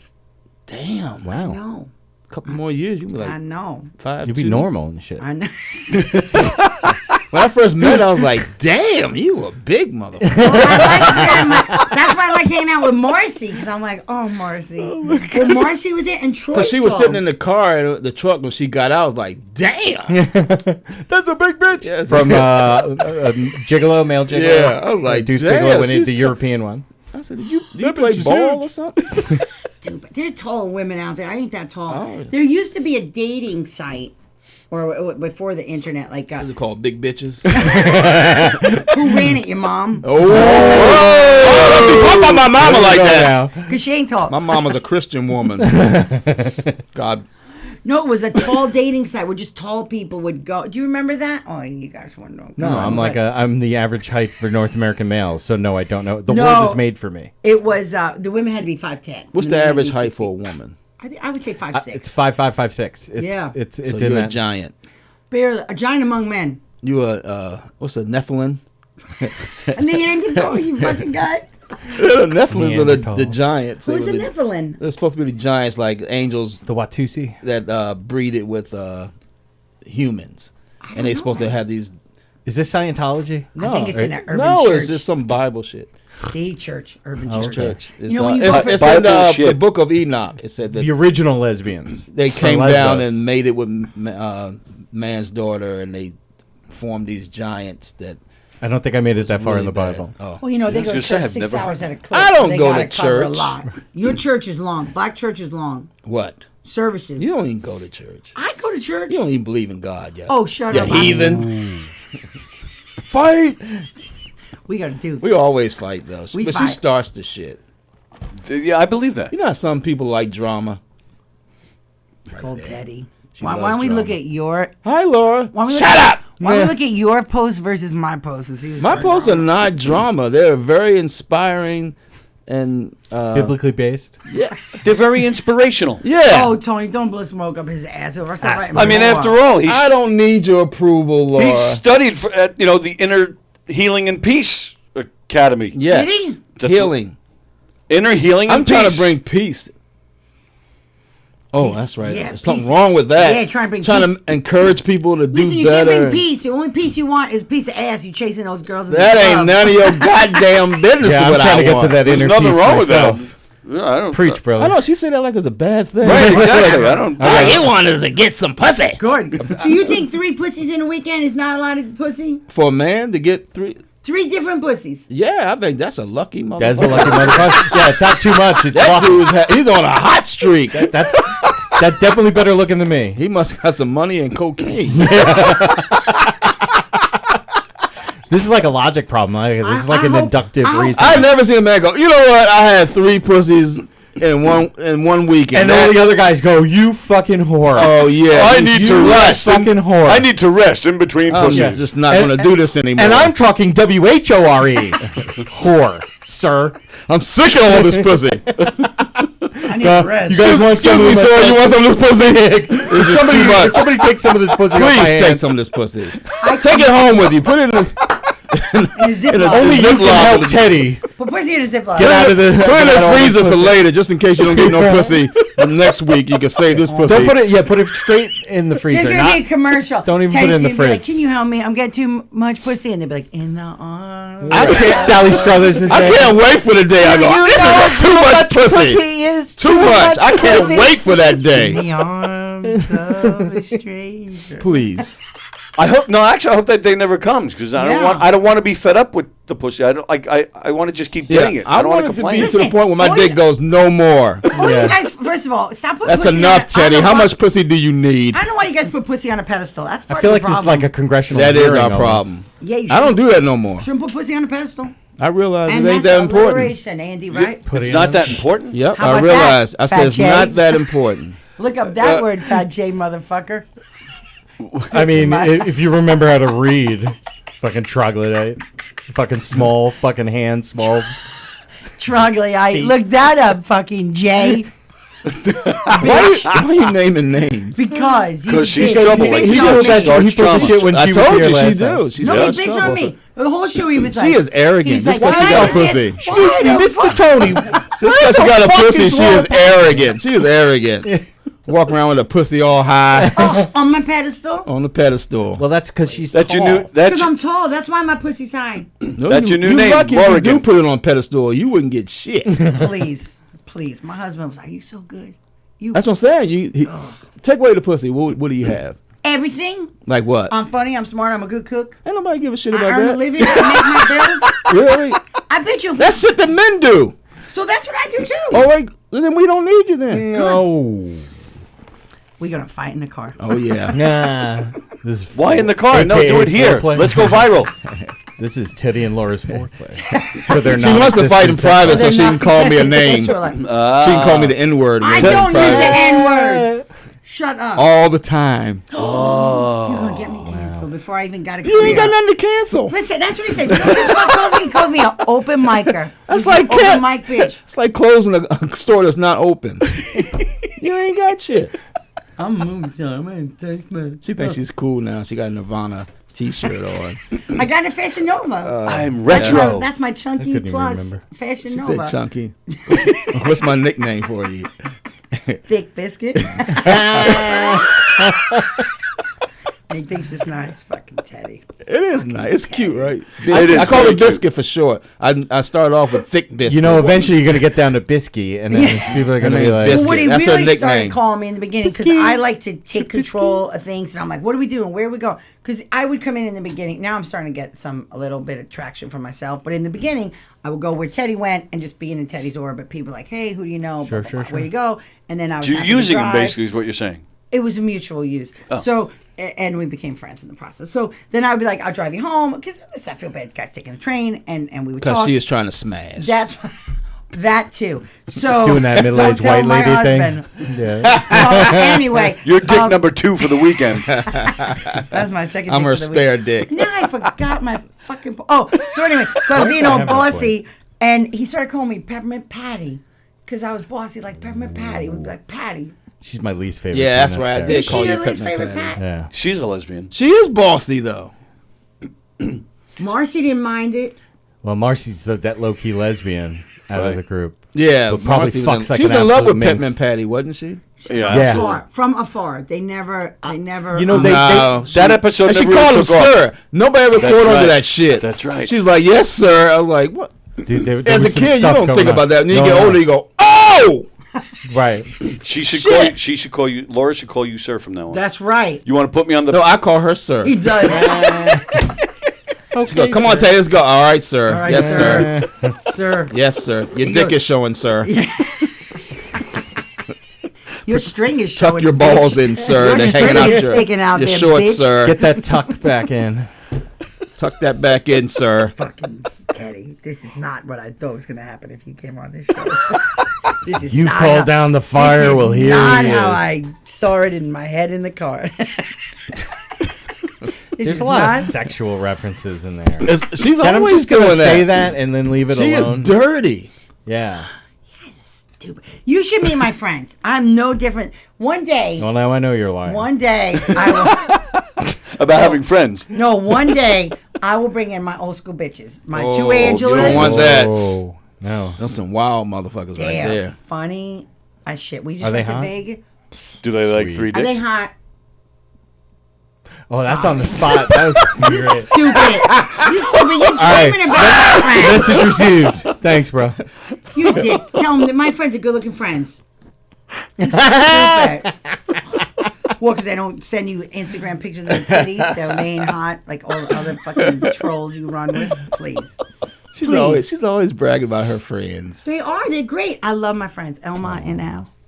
Damn. Wow. No, A couple more years, you can be I like know. 5'2". You'd be normal and shit. I know. When I first met, I was like, "Damn, you a big motherfucker." That's why I like hanging out with Marcy, because I'm like, oh, Marcy. When Marcy was there, and Troy. Because she was sitting in the car, in the truck, when she got out, I was like, "Damn, That's a big bitch. yeah, From Gigolo, male Gigolo. Yeah, I was like, Deuce damn, Bigalow went she's the European one. I said, "Do you That play bitch is ball huge. or something?" Stupid. There are tall women out there. I ain't that tall. Oh. There used to be a dating site, or before the internet, like What's it called? Big bitches. who ran it? Your mom? Don't you talk about my mama like that. Because she ain't tall. My mama's a Christian woman. God. No, it was a tall dating site where just tall people would go. Do you remember that? Oh, you guys want to know? No, I'm the average height for North American males, so no, I don't know. The No. word is made for me. It was the women had to be 5'10". What's and the men had to average be height 6 for a feet. woman? I would say 5'6". It's 5'5", 5'6". Yeah. It's So in you're a that. giant. Barely a giant among men. You a what's a Nephilim? And the Neanderthal, you fucking guy. The Nephilims are Neanderthal. the giants. Who's They a were Nephilim? They're supposed to be the giants, like angels The Watusi. that breeded with humans, and they're supposed to have these. Is this Scientology? I think it's in an urban No, church. it's just some Bible shit. See, church, urban Oh, church. okay. Church. It's, You know, when you go for- it's in Bible the shit. book of Enoch. It said that The original lesbians. they From came down Lesbos. and made it with man's daughter, and they formed these giants that. I don't think I made it that far in the really bad. Bible. Oh. Well, you know, they Yeah, go to just say church I've 6 never hours heard at a clip. I don't They go gotta to cover a church. lot. Your church is long. Black church is long. What? Services. You don't even go to church. I go to church. You don't even believe in God yet. Oh, shut you up. heathen. Fight. We got to do. We always fight though. We But fight. she starts the shit. Yeah, I believe that. You know how some people like drama. Cold Teddy. She Why loves don't we drama. look at your? Hi, Laura. Why don't we Shut look up. Why don't we look at your post versus my post and see? who's My more posts are drama? not drama. They're very inspiring and Biblically based. They're very inspirational. yeah. Oh, Tony, don't blow smoke up his ass over. Stop writing I mean, more. after all, I don't need your approval, Laura. he studied for at the Inner Healing and Peace Academy. Yes. Did he? That's Healing. Inner Healing I'm and trying Peace. to bring peace. Oh, Peace. that's right. Yeah, There's something peace. wrong with that. Yeah, trying to bring Trying peace. to encourage people to do Listen, you better. can't bring peace. The only peace you want is a piece of ass. You chasing those girls. In That the ain't club. none of your goddamn business. Yeah, I'm what trying I to get want. to that There's inner nothing peace wrong with myself. that. Yeah, I don't Preach, brother. I know she said that like it's a bad thing. Right, exactly. I don't. All you want is to get some pussy. Good. Do you think 3 pussies in a weekend is not a lot of pussy? For a man to get 3. 3 different pussies. Yeah, I think that's a lucky motherfucker. That's a lucky motherfucker. Yeah, it's not too much. It's That lucky. dude's he's on a hot streak. That's definitely better looking than me. He must have got some money and cocaine. This is like a logic problem. This is like an inductive reason. I've never seen a man go, you know what? I had 3 pussies in one weekend. And all the other guys go, "You fucking whore." Oh yeah, I need to You rest. fucking whore. I need to rest in between I'm pussies. just not going to do this anymore. And I'm talking WHORE, whore, sir. I'm sick of all this pussy. I need to rest. You guys want some of Excuse me, this? sir. You want some of this pussy? This is too much. Somebody take some of this pussy. off my Please take hands. some of this pussy. Take it home with you. Put it in. In a Ziploc. Only you Ziploc. can help Teddy Put pussy in a Ziploc. get out of the. Put it in get out the all this freezer for pussy. later, just in case you don't get no pussy. And next week you can save this pussy. Don't put it. Yeah, put it straight in the There's freezer. gonna Not, be a commercial. don't even Teddy's put it in the gonna be like, fridge. can you help me? I'm getting too much pussy, and they'll be like, in the arms. I can't. Sally Struthers is I saying, can't wait for the day I go. This is just too much pussy. is Too much. I can't pussy. wait for that In day. the arms of a stranger. Please. I hope I hope that day never comes because I don't want to be fed up with the pussy. I don't like. I want to just keep getting it. I don't want to to complain. be to the point where my Listen, dick goes no more. Oh, Yeah. you guys, first of all, stop putting That's pussy enough, on, I Teddy. don't How know much pussy do you need? I don't know why you guys put pussy on a pedestal. That's part I feel of like the this is problem. like a congressional. That is hearing our almost. problem. Yeah, you I don't do that no more. shouldn't put pussy on a pedestal. I realize And it ain't that's that important. alliteration, Andy, right? Put It's it not in. that important. Yep, How I about realize. that, I said Fat it's Jay? not that important. Look up that word, Fat J, motherfucker. I mean, if you remember how to read, fucking troglodyte, fucking small, fucking hand, small. Troglodyte. Look that up, fucking Jay. Why are you naming names? Because she's bitch. trouble. He Like, makes he fun of starts me. drama. He put the shit when I she was told here you she last time. do. She No, he starts bitched on trouble. me. The whole show he was like, She is arrogant. he's Just like, because she why got is pussy. it- Excuse me, why the Mr. fuck- Tony. Just because she got a fuck pussy, is she wrong? is arrogant. She is arrogant. Walk around with a pussy all high Oh, on my pedestal? on the pedestal. Well, that's because she's That's tall. your new. That's Because I'm tall. That's why my pussy's high. No, That's your new you name, lucky if you Morrigan. do put it on pedestal, you wouldn't get shit. Please. My husband was like, "You so good. You That's what I'm saying. Take away the pussy. What do you have? everything. Like what? I'm funny. I'm smart. I'm a good cook. Ain't nobody give a shit I about earn a that. living. I make my bills. Really? I bet you. That's shit that men do. So that's what I do too. Oh wait, then we don't need you then. No. We're gonna fight in the car. Oh yeah. Nah. This is why in the car? No, AKA do it here. foreplay. Let's go viral. This is Teddy and Laura's foreplay. For their She wants to fight in private so They're she can not- call me a name. Sure, like, She can call me the N-word. I in don't use the private. N-word. Shut up. All the time. You're gonna get me canceled before I even got a career. You ain't got nothing to cancel. Listen, that's what he said. You know what this fuck calls me? He calls me an open micer. That's He's like an open mic bitch. It's like closing a store that's not open. You ain't got shit. I'm a movie star, man. Thanks, man. She thinks she's cool now. She got a Nirvana T-shirt on. I got a Fashion Nova. I'm retro. That's my Chunky couldn't even Plus remember. Fashion She Nova. said chunky. What's my nickname for you? Thick biscuit. He thinks it's nice, fucking Teddy. It is nice. It's cute, right? It is I call very it biscuit for short. I started off with thick biscuit. You know, eventually you're gonna get down to Bisky, and then people are gonna Her be name's like, Biscuit. Well, what he That's her really started nickname. calling me in the beginning, because I like to take control of things, and I'm like, what are we doing? Where are we going? Because I would come in the beginning. Now I'm starting to get a little bit of traction for myself. But in the beginning, I would go where Teddy went and just be in Teddy's orbit. People like, hey, who do you know? Sure, Blah, blah, sure, blah. Where sure. you go? And then I was So you're happy to using him drive. basically, is what you're saying. It was a mutual use. Oh. So, and we became friends in the process. So then I would be like, I'll drive you home, because I feel bad. Guys taking a train, and we would Because talk. she is trying to smash. That's that too. So doing that middle-aged don't tell white my lady husband. thing. Yeah. So anyway, You're dick number 2 for the weekend. that's my second. I'm dick her for the spare week. dick. Now I forgot my fucking. So anyway, so I was being all bossy, and he started calling me Peppermint Patty, because I was bossy like Peppermint Patty. We'd be like Patty. She's my least favorite. Yeah, that's Peanuts right. I character. did Is call she you your least Peppermint favorite Patty. Pat? Yeah. She's a lesbian. She is bossy though. Marcy didn't mind it. Well, Marcy's that low key lesbian out of the group. Yeah, But probably Marcy was fucks like she was an in love absolute with minx. Peppermint Patty, wasn't she? Yeah. Yeah. From afar. They never. You know, No, That episode and she never called really him took off. sir. Nobody ever That's called right. under that shit. That's right. She's like, yes, sir. I was like, what? Dude, there As was a some kid, you stuff don't going think on. about that. When you Going get older, on. you go, oh! Right. She should Shit. call you. She should call you. Laura should call you sir from now on. That's right. You want to put me on the? No, I call her sir. He does. She go, come on, Tay, let's go. All right, sir. All right, yes, sir. Sir. Yes, sir. Your dick is showing, sir. Your string is showing. Tuck your bitch. balls in, sir. Your They're string hanging out is your, sticking out your there, shorts, bitch. sir. Get that tuck back in. Tuck that back in, sir. Fucking Teddy, this is not what I thought was going to happen if you came on this show. This is You not call how- down the this fire, is well, here not he how is. I saw it in my head in the car. There's a lot of sexual references in there. She's And I'm always just gonna doing say that. that and then leave it She alone. is dirty. Yeah. Stupid. You should meet my friends. I'm no different. One day, Well, now I know you're lying. one day, I will. About having friends. No, one day I will bring in my old school bitches. My Oh, two you Angelas. don't want that. Oh, no. That's some wild motherfuckers right They're there. funny as shit. We just Are they went to hot? Vegas. Do they like Sweet. 3 Are dicks? they hot? Oh, that's on the spot. That was great. Stupid. You stupid. You're right. dreaming about my friends. Message received. Thanks, bro. You dick. Tell them that my friends are good looking friends. You stupid. Well, because they don't send you Instagram pictures of their titties, so they ain't hot like all the other fucking trolls you run with. Please. She's always bragging about her friends. They are. They're great. I love my friends. Elma in the house.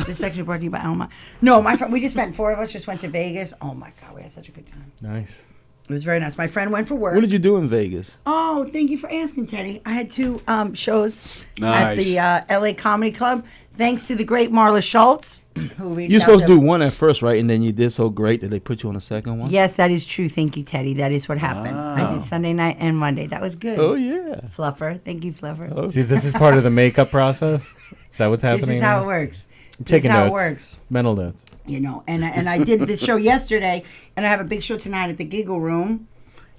This section brought to you by Elma. No, my friend. We just went. 4 of us just went to Vegas. Oh my god, we had such a good time. Nice. It was very nice. My friend went for work. What did you do in Vegas? Oh, thank you for asking, Teddy. I had 2 shows Nice. at the LA Comedy Club. Thanks to the great Marla Schultz, who reached You're out supposed to do one at first, right? And then you did so great that they put you on the second one? Yes, that is true. Thank you, Teddy. That is what happened. I did Sunday night and Monday. That was good. Oh, yeah. Fluffer. Thank you, Fluffer. See, this is part of the makeup process. Is that what's happening? This is how it works. I'm taking this is how notes. it works. Mental notes. You know, and I did the show yesterday, and I have a big show tonight at the Giggle Room.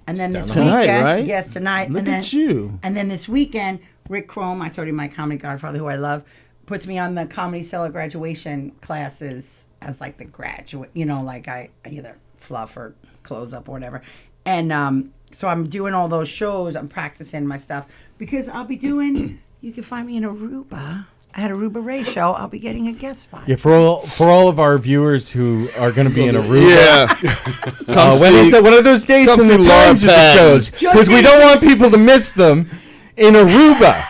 And then this Tonight, weekend, right? yes, tonight. Look and then, at you. And then this weekend, Rick Chrome, I told you my comedy godfather, who I love, puts me on the Comedy Cellar graduation classes as like the graduate, like I either fluff or close up or whatever. And so I'm doing all those shows. I'm practicing my stuff because I'll be doing, you can find me in Aruba. I had a Aruba Ray show. I'll be getting a guest spot. Yeah, for all of our viewers who are going to be in Aruba. Yeah. What are those dates and the times of the shows? Because we don't want people to miss them in Aruba.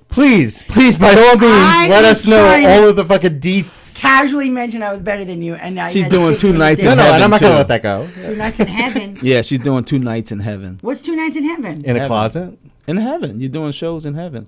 Please, by all means, let us know all of the fucking deets. Casually mentioned I was better than you, and now she's doing 2 nights in No, heaven. and I'm not going to too. let that go. 2 nights in heaven. Yeah, she's doing 2 nights in heaven. What's 2 nights in heaven? In a closet? In heaven. You're doing shows in heaven.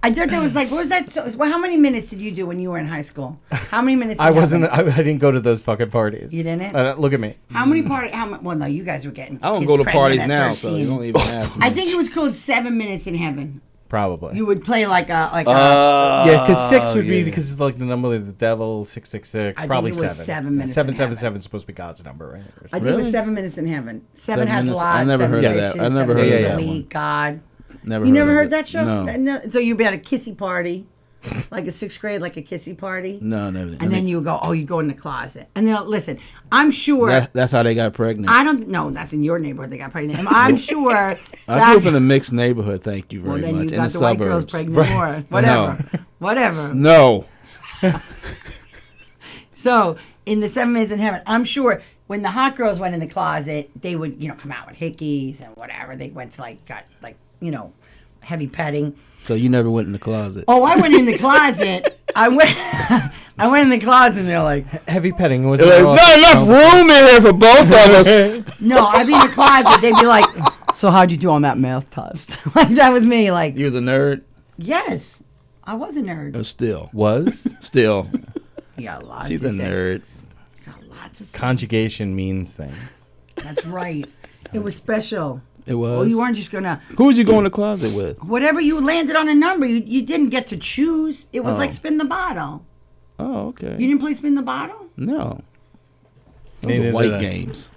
I thought that was like, what was that? Well, how many minutes did you do when you were in high school? How many minutes? I didn't go to those fucking parties. You didn't? Look at me. How many parties? Well, no, you guys were getting. I don't kids go to pregnant parties at now, 13. so you don't even ask me. I think it was called 7 minutes in heaven. Probably. You would play like a yeah, because 6 would be because it's like the number of the devil, 666. I Probably think it was 7. 7 minutes. 777 is supposed to be God's number, right? I think it was 7 minutes in heaven. 7 has a minutes? lot. I never heard of that. I never heard of that one. God. Never You heard never of heard it. that show? No. So you'd be at a kissy party, like a 6th grade, like a kissy party. No, never. And then you go, you go in the closet. And then, listen, I'm sure. That's how they got pregnant. I don't know. That's in your neighborhood. They got pregnant. I'm sure. I grew up in a mixed neighborhood. Thank you very well, then much. you In got the the white suburbs. girls pregnant more. Whatever. No. Whatever. No. So in the 7 minutes in heaven, I'm sure when the hot girls went in the closet, they would, come out with hickeys and whatever. They went to got heavy petting. So you never went in the closet? Oh, I went in the closet. I went in the closet, and they're like, heavy petting. Was There's not enough room in here for both of us. no, I'd be in the closet. They'd be like, so how'd you do on that math test? Like that was me. Like You was a nerd? yes, I was a nerd. Or still? Was? Still. You got a lot She's to a say. nerd. Got a lot to say. Conjugation means things. That's right. It was special. It was? Well, you weren't just gonna. Who would you go in the closet with? Whatever you landed on a number, you didn't get to choose. It was like spin the bottle. Oh, okay. You didn't play spin the bottle? No. Those Neither are did white I. games.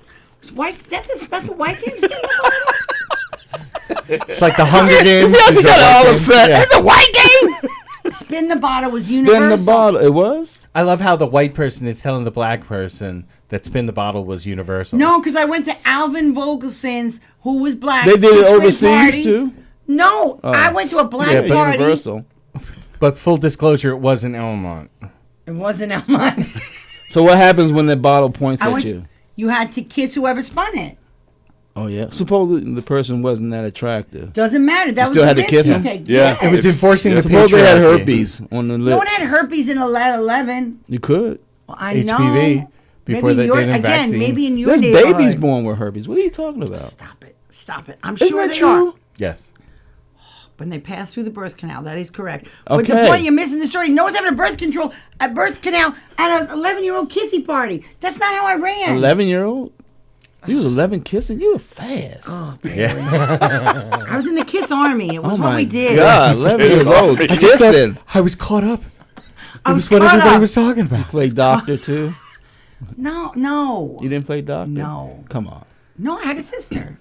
White. That's a white game. Spin the bottle. It's like the Hunger Games. See how she got all upset? Yeah. It's a white game. Spin the bottle was Spin universal. the bottle. It was? I love how the white person is telling the black person that spin the bottle was universal. No, because I went to Alvin Vogelson's, who was black. They did it 6th grade overseas, parties. too? No, I went to a black Yeah, but party. Universal. But full disclosure, it was in Elmont. It wasn't Elmont. So what happens when the bottle points at you? You had to kiss whoever spun it. Oh, yeah. Supposedly the person wasn't that attractive. Doesn't matter. That You was still the had to risk kiss you him? take. Yeah. It was enforcing the Suppose they had patriarchy. herpes on the lips. No one had herpes in 11. You could. Well, I HPV know. before Maybe they in your, did a again, vaccine. maybe in your There's neighborhood. babies born with herpes. What are you talking about? Stop it. Stop it. I'm Isn't sure that they true? are. Yes. When they pass through the birth canal, that is correct. But the Okay. point you're missing the story. No one's having a birth canal at an 11-year-old kissy party. That's not how I ran. 11-year-old? You was 11 kissing? You were fast. Oh, I was in the Kiss Army. It was Oh what my we did. God, 11 years old. I Kissing. I was caught up. I It was was what caught everybody up. was talking about. Play doctor too? No. You didn't play doctor? No. Come on. No, I had a sister.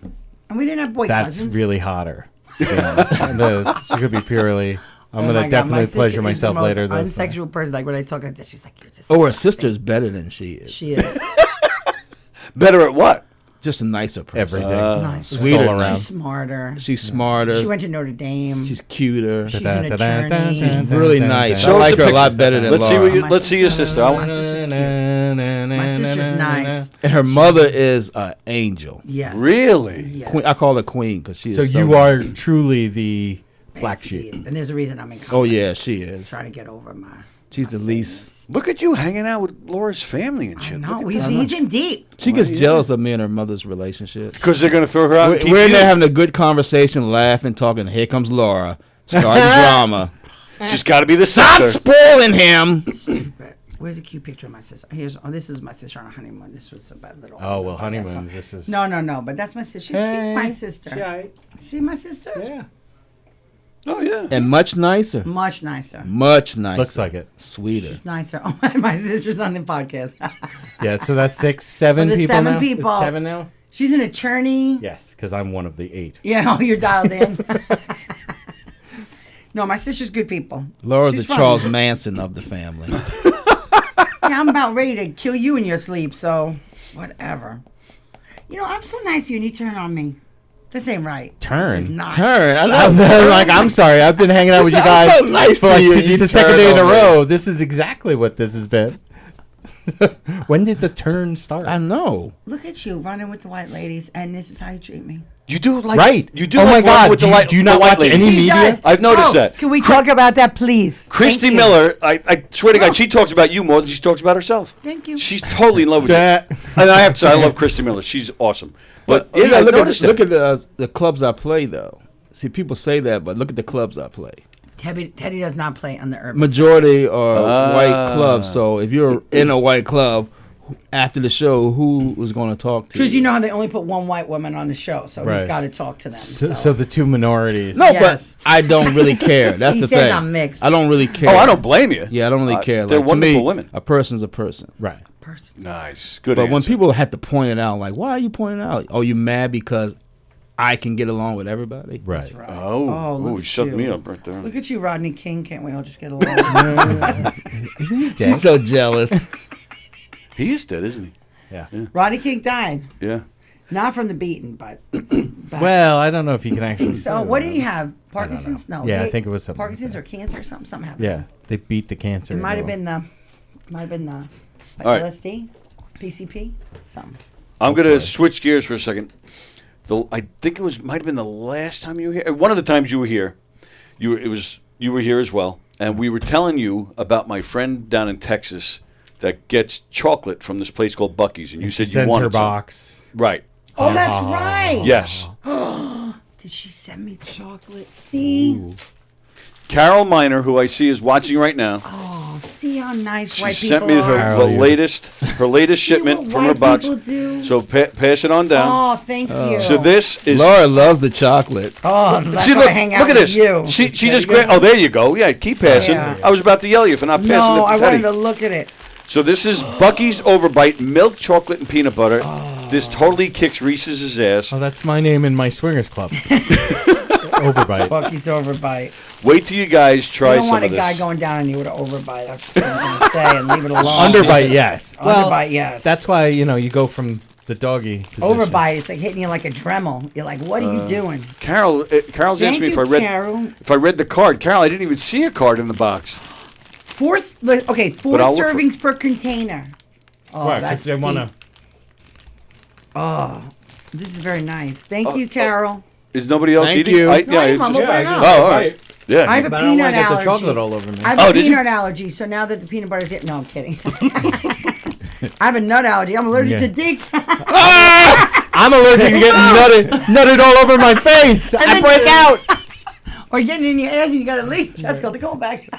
And we didn't have boy That's cousins. really hotter. Yeah. She could be purely. I'm Oh gonna my God, definitely my sister pleasure is myself the most later. Though, so. unsexual person. Like when I talk like that, she's like, "You're just." Oh, her sister's better than she is. She is. Better at what? Just a nicer person. Everything. Nice. Sweeter. All around. She's smarter. She's smarter. She went to Notre Dame. She's cuter. She's an attorney. She's really nice. Show I us like a her a lot picture. better than Let's see Laura. what you, let's see your sister. I My want- sister's cute. My sister's nice. And her mother is an angel. Yes. Really? Yes. Queen, I call her queen because she So is you nice. are truly the black See sheep. it. And there's a reason I'm in college. Oh, yeah, she is. Trying to get over my. She's the least. Look at you hanging out with Laura's family and shit. No, he's in deep. She gets jealous of me and her mother's relationship. Because they're going to throw her out. and keep We're in you. there having a good conversation, laughing, talking. Here comes Laura. Starting drama. Just got to be the Stop sister. spoiling him. Where's a cute picture of my sister? This is my sister on a honeymoon. This was about little. Oh well, That's honeymoon. fine. This is No. But that's my sister. She's cute. My sister. See my sister? Yeah. Oh, yeah. And much nicer. Much nicer. Much nicer. Looks like it. Sweeter. She's nicer. Oh, my sister's on the podcast. Yeah. So that's 6, 7 Well, there's people 7 now. people. It's 7 now. She's an attorney. Yes, because I'm one of the 8. Yeah, you're dialed in. No, my sister's good people. Laura's She's the fun. Charles Manson of the family. Yeah, I'm about ready to kill you in your sleep, so whatever. You know, I'm so nice to you and you turn on me. This ain't right. This is not. Turn. I'm sorry. I've been hanging out with you guys so nice for to like you. this is You the second turn day in a on me. row. This is exactly what this has been. When did the turn start? I know. Look at you running with the white ladies, and this is how you treat me. You do like Right. You do Oh like my God. with Do the you- light. do you not the white watch any ladies. media? He does. I've noticed Oh, that. Can we talk about that, please? Christy Thank you. Miller, I swear to God, she talks about you more than she talks about herself. Thank you. She's totally in love with That- you. And I have to say, I love Christy Miller. She's awesome. But Yeah, yeah, I've look noticed at that. the clubs I play though. See, people say that, but look at the clubs I play. Teddy does not play on the urban. Majority are white clubs. So if you're in a white club, after the show, who was going to talk to you? Because you know how they only put one white woman on the show, so he's Right. got to talk to them. So the two minorities. No, Yes. but I don't really care. That's He the says thing. I'm mixed. I don't really care. Oh, I don't blame you. Yeah, I don't really care. They're Like, wonderful to me, women. A person's a person. Right. Nice. Good But when answer. people had to point it out, like, why are you pointing it out? Oh, you mad because I can get along with everybody? Right. Oh, look he at shut you. me up right there. Look at you, Rodney King. Can't we all just get along? Isn't he dead? She's so jealous. He is dead, isn't he? Yeah. Rodney King died. Yeah. Not from the beating, but. Well, I don't know if you can actually. So say what that. did he have? Parkinson's? No. Yeah, I they- think it was something like Parkinson's that. or cancer or something. Something happened. Yeah, they beat the cancer. It might have into been the. Might have been the. Like All right. LSD, PCP, something. I'm going to switch gears for a second. I think it might have been the last time you were here. One of the times you were here, you were here as well, and we were telling you about my friend down in Texas that gets chocolate from this place called Buc-ee's, and you said you sends wanted her some. box. Right. Oh, that's right. Yes. Did she send me chocolate? See? Ooh. Carol Miner, who I see is watching right now, Oh, see how nice she white sent people me are. her Carol, you- latest See shipment what from her white box. people do? So pass it on down. Oh, thank you. So this is. Laura loves the chocolate. Oh, that's See, why look, I hang out look at with this. you. She just oh, there you go. Yeah, keep passing. Yeah. I was about to yell at you for not passing No, it to I Teddy. wanted to look at it. So this is Buc-ee's Overbite, milk chocolate and peanut butter. This totally kicks Reese's ass. Oh, that's my name in my swingers club. Overbite. Bucky's Overbite. Wait till you guys try I don't some want a of this. guy going down on you with an Overbite. That's what I'm going to say, and leave it alone. Underbite, yes. Underbite, yes. That's why you go from the doggy position. Overbite, it's like hitting you like a Dremel. You're like, what are you doing? Carol's Thank asked me you, Carol. if I read the card. Carol, I didn't even see a card in the box. Four But I'll look for- servings per container. Oh, Right, 'cause that's they want deep. to. Oh, this is very nice. Thank you, Carol. Is nobody else Thank eating? you. No, I'm open it up. Oh, all right. Yeah. I have a But I don't want peanut to get the allergy. chocolate all over me. I have Oh, a did you? peanut allergy, so now that the peanut butter's hit, no, I'm kidding. I have a nut allergy. I'm allergic Yeah. to dick. I'm allergic to getting nutted all over my face. I then- break out. Or getting in your ass and you gotta leak. That's called the callback.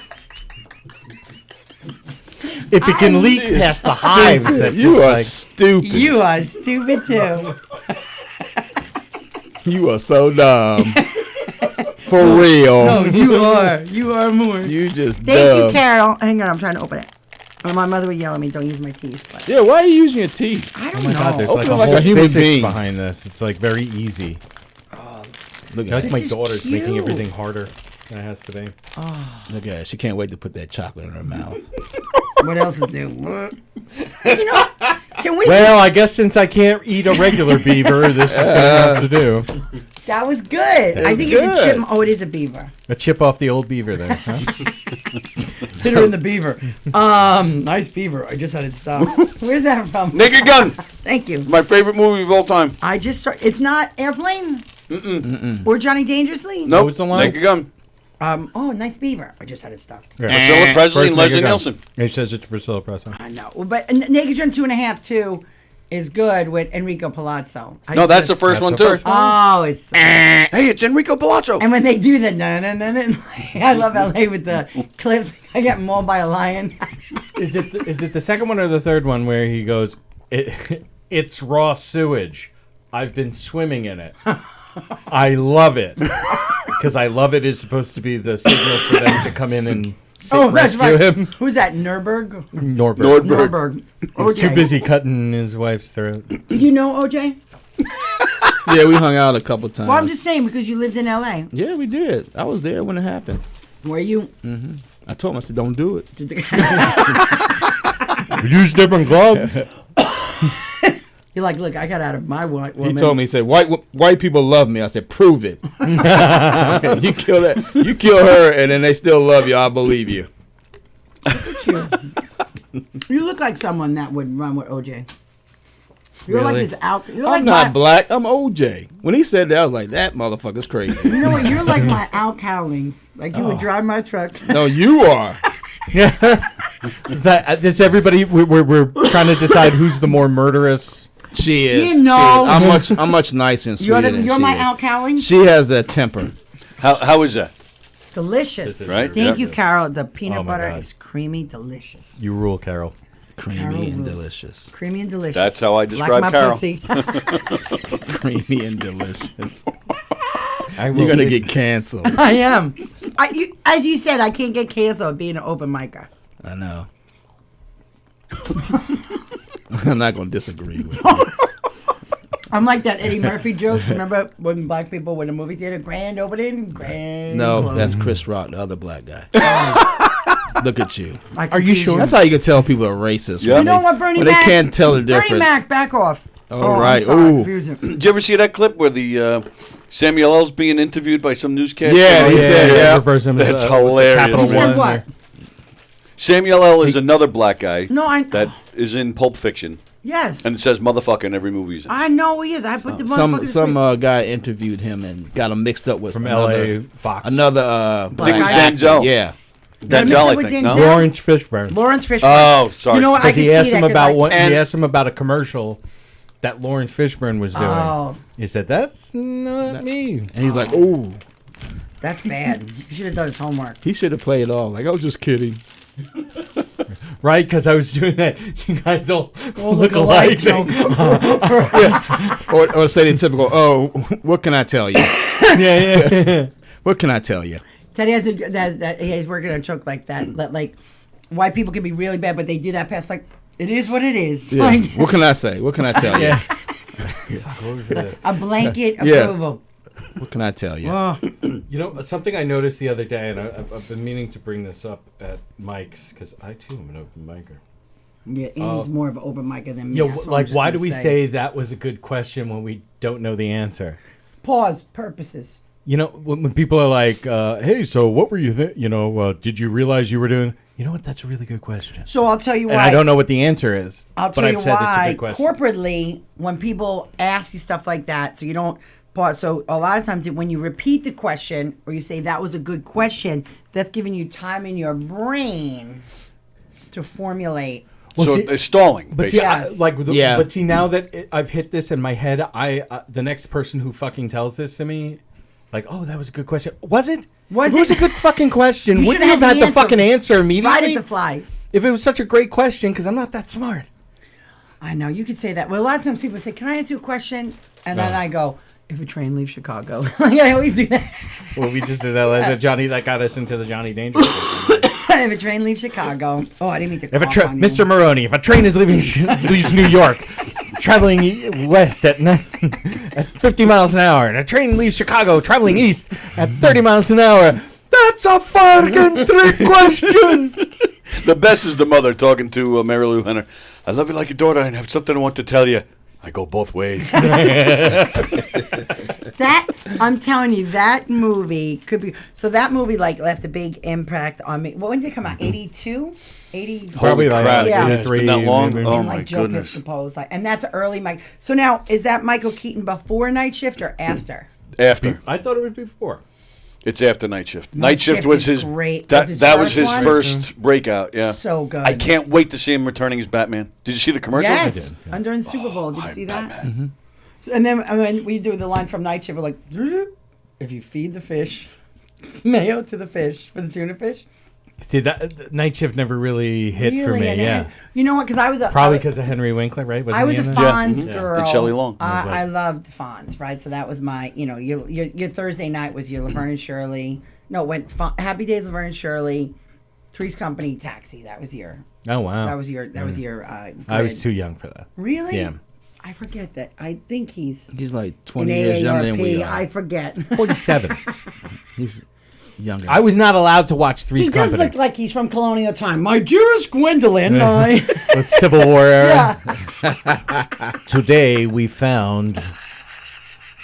If it can leak past the hives, that You just are like stupid. You are stupid too. You are so dumb. For real. No, you are. You are more. You just Thank dumb. you, Carol. Hang on, I'm trying to open it. Or my mother would yell at me, don't use my teeth. But Yeah, why are you using your teeth? I don't oh my know. god, there's like Open a like whole a human physics being. behind this. It's like very easy. Look Like at my is daughter's making cute. everything harder than it has to be. Look at her. She can't wait to put that chocolate in her mouth. What else is new? You know, can we? Well, I guess since I can't eat a regular beaver, this is gonna have to do. That was good. I think it's a chip. Oh, it is a beaver. A chip off the old beaver there. Huh? Hit her in the beaver. Nice beaver. I just had it stop. Where's that from? Naked Gun. Thank you. My favorite movie of all time. I just started. It's not Airplane? Or Johnny Dangerously? Nope. What's the line? Naked Gun. Oh, nice beaver. I just had it stuffed. Priscilla Presley and First Leslie Naked Gun. Nielsen. He says it's Priscilla Presley. I know. But Naked Gun 2.5 too is good with Enrico Palazzo. No, that's the first one the too. first one. Oh, it's. Hey, it's Enrico Palazzo. And when they do that, I love LA with the clips. I get mauled by a lion. Is it the second one or the third one where he goes, it's raw sewage. I've been swimming in it. I love it. Because I love it is supposed to be the signal for them to come in and rescue him. Who's that? Nurburg? Nordberg. Nurburg. He's too busy cutting his wife's throat. Did you know OJ? Yeah, we hung out a couple times. Well, I'm just saying because you lived in LA. Yeah, we did. I was there when it happened. Were you? Mm-hmm. I told him, I said, don't do it. Use different gloves. You're like, look, I got out of my white woman. He told me, he said, white people love me. I said, prove it. You kill her, and then they still love you. I believe you. You look like someone that would run with OJ. You're Really? like this out. You're I'm like not black. I'm OJ. When he said that, I was like, that motherfucker's crazy. You know what? You're like my Al Cowlings. Like you would drive my truck. No, you are. This everybody. We're trying to decide who's the more murderous. She is. You know. She is. I'm much nicer and sweeter than You're she my is. Al Cowlings. She has that temper. How is that? Delicious. Right? Thank Yeah. you, Carol. The peanut Oh, my butter God. is creamy, delicious. You rule, Carol. Creamy and delicious. Creamy and delicious. That's how I like describe my Carol. pussy. Creamy and delicious. You're You're gonna get canceled. I am. As you said, I can't get canceled being an open micer. I know. I'm not gonna disagree with you. I'm like that Eddie Murphy joke. Remember when black people went to movie theater? Grand opening, grand No, close. that's Chris Rock, the other black guy. Look at you. Are you sure? That's how you can tell people are racist. Yeah. when You know they- what, Bernie when Mac? they can't tell the difference. Bernie Mac, back off. All right. I'm sorry, Ooh. confusing. Did you ever see that clip where the Samuel L's being interviewed by some newscaster? Yeah, he said, yeah. refers him as, That's with the hilarious. Capital He said One. what? Samuel L. is another black guy No, that is in Pulp Fiction, Yes. and it says motherfucker in every movie he's in. I know he is. I put the Some motherfuckers. guy interviewed him and got him mixed up with From another, LA Fox. Another I think it was actor. Denzel. Yeah. Denzel, I with think. No? Denzel? Lawrence Fishburne. Lawrence Fishburne. Oh, sorry. You know what? I Because can he see asked that him 'cause, about like, what And- he asked him about a commercial that Lawrence Fishburne was doing. Oh. He said, "That's not me." And he's like, "Oh, That's bad. He should have done his homework. he should have played it off. Like I was just kidding." Right? Because I was doing that. You guys all look look alike. joke. Or say the typical, "Oh, what can I tell you? yeah. What can I tell you?" Teddy has he's working on a joke like that. Like white people can be really bad, but they do that past like it is what it is. Yeah. Like, What can I say? What can I tell you? Yeah. What was it? a blanket Yeah. approval. What can I tell you? Oh, You know, something I noticed the other day, and I've been meaning to bring this up at Mike's, because I, too, am an open micer. yeah, he's more of an open micer than me. Yeah, That's what I'm like, just why gonna do we say that was a good question when we don't know the answer? Pause. Purposes. You know, when people are like, hey, so what were you did you realize you were doing? You know what? That's a really good question. So I'll tell you why. And I don't know what the answer is. I'll but tell I've you said it's a why. good question. Corporately, when people ask you stuff like that, so you don't pause. So a lot of times when you repeat the question or you say that was a good question, that's giving you time in your brain to formulate. Well, so see- it's stalling, But see, basically. Yeah. but see, now that I've hit this in my head, the next person who fucking tells this to me, like, oh, that was a good question. Was it? Was If it was it? a good fucking question. You Wouldn't should you have have had the the fucking answer Right immediately? at the fly. If it was such a great question, because I'm not that smart. I know, you could say that. Well, a lot of times people say, can I ask you a question? And then I go, if a train leaves Chicago. Like, I always do that. Well, we just did that last Johnny. That got us into the Johnny Dangerous. If a train leaves Chicago. Oh, I didn't mean to If a cough train, on you. Mr. Maroney, if a train is leaves New York, traveling west at 50 miles an hour, and a train leaves Chicago, traveling east at 30 miles an hour, that's a fucking trick question. The best is the mother talking to Mary Lou Henner. I love you like a daughter and have something I want to tell you. I go both ways. That, I'm telling you, that movie could be. So that movie, like, left a big impact on me. When did it come out? 82? 80? Probably like crap. Yeah. It's been that long? maybe. Oh, And my like Joe goodness. Piscopo's, like, and that's early Mike. So now, is that Michael Keaton before Night Shift or after? After. I thought it was before. It's after Night Shift. Night Shift Shift was is his great. That, Was that his was first his one? first breakout. Yeah, So good. I can't wait to see him returning as Batman. Did you see the commercial? Yes, under the Super Bowl. Did you see that? Batman. So, and then we do the line from Night Shift. We're like, if you feed the fish mayo to the fish for the tuna fish. See, that Night Shift never really hit for me. and Yeah, you know what? Because I was probably because of Henry Winkler, right? I was a Wasn't he in that? Fonz Yeah. girl. And Shelley Long. I loved Fonz, right? So that was my, your Thursday night was your Laverne and Shirley. No, it went Happy Days, Laverne and Shirley, Three's Company, Taxi. That was your. Oh wow, That was your. That was your. I was grid. too young for that. Really? Yeah. I forget that. I think he's He's like in 20 years younger than we AARP. are. I forget. 47. He's younger. I was not allowed to watch Three's He does Company. look like he's from colonial time. My dearest Gwendolyn. With Civil War era. Yeah. Today we found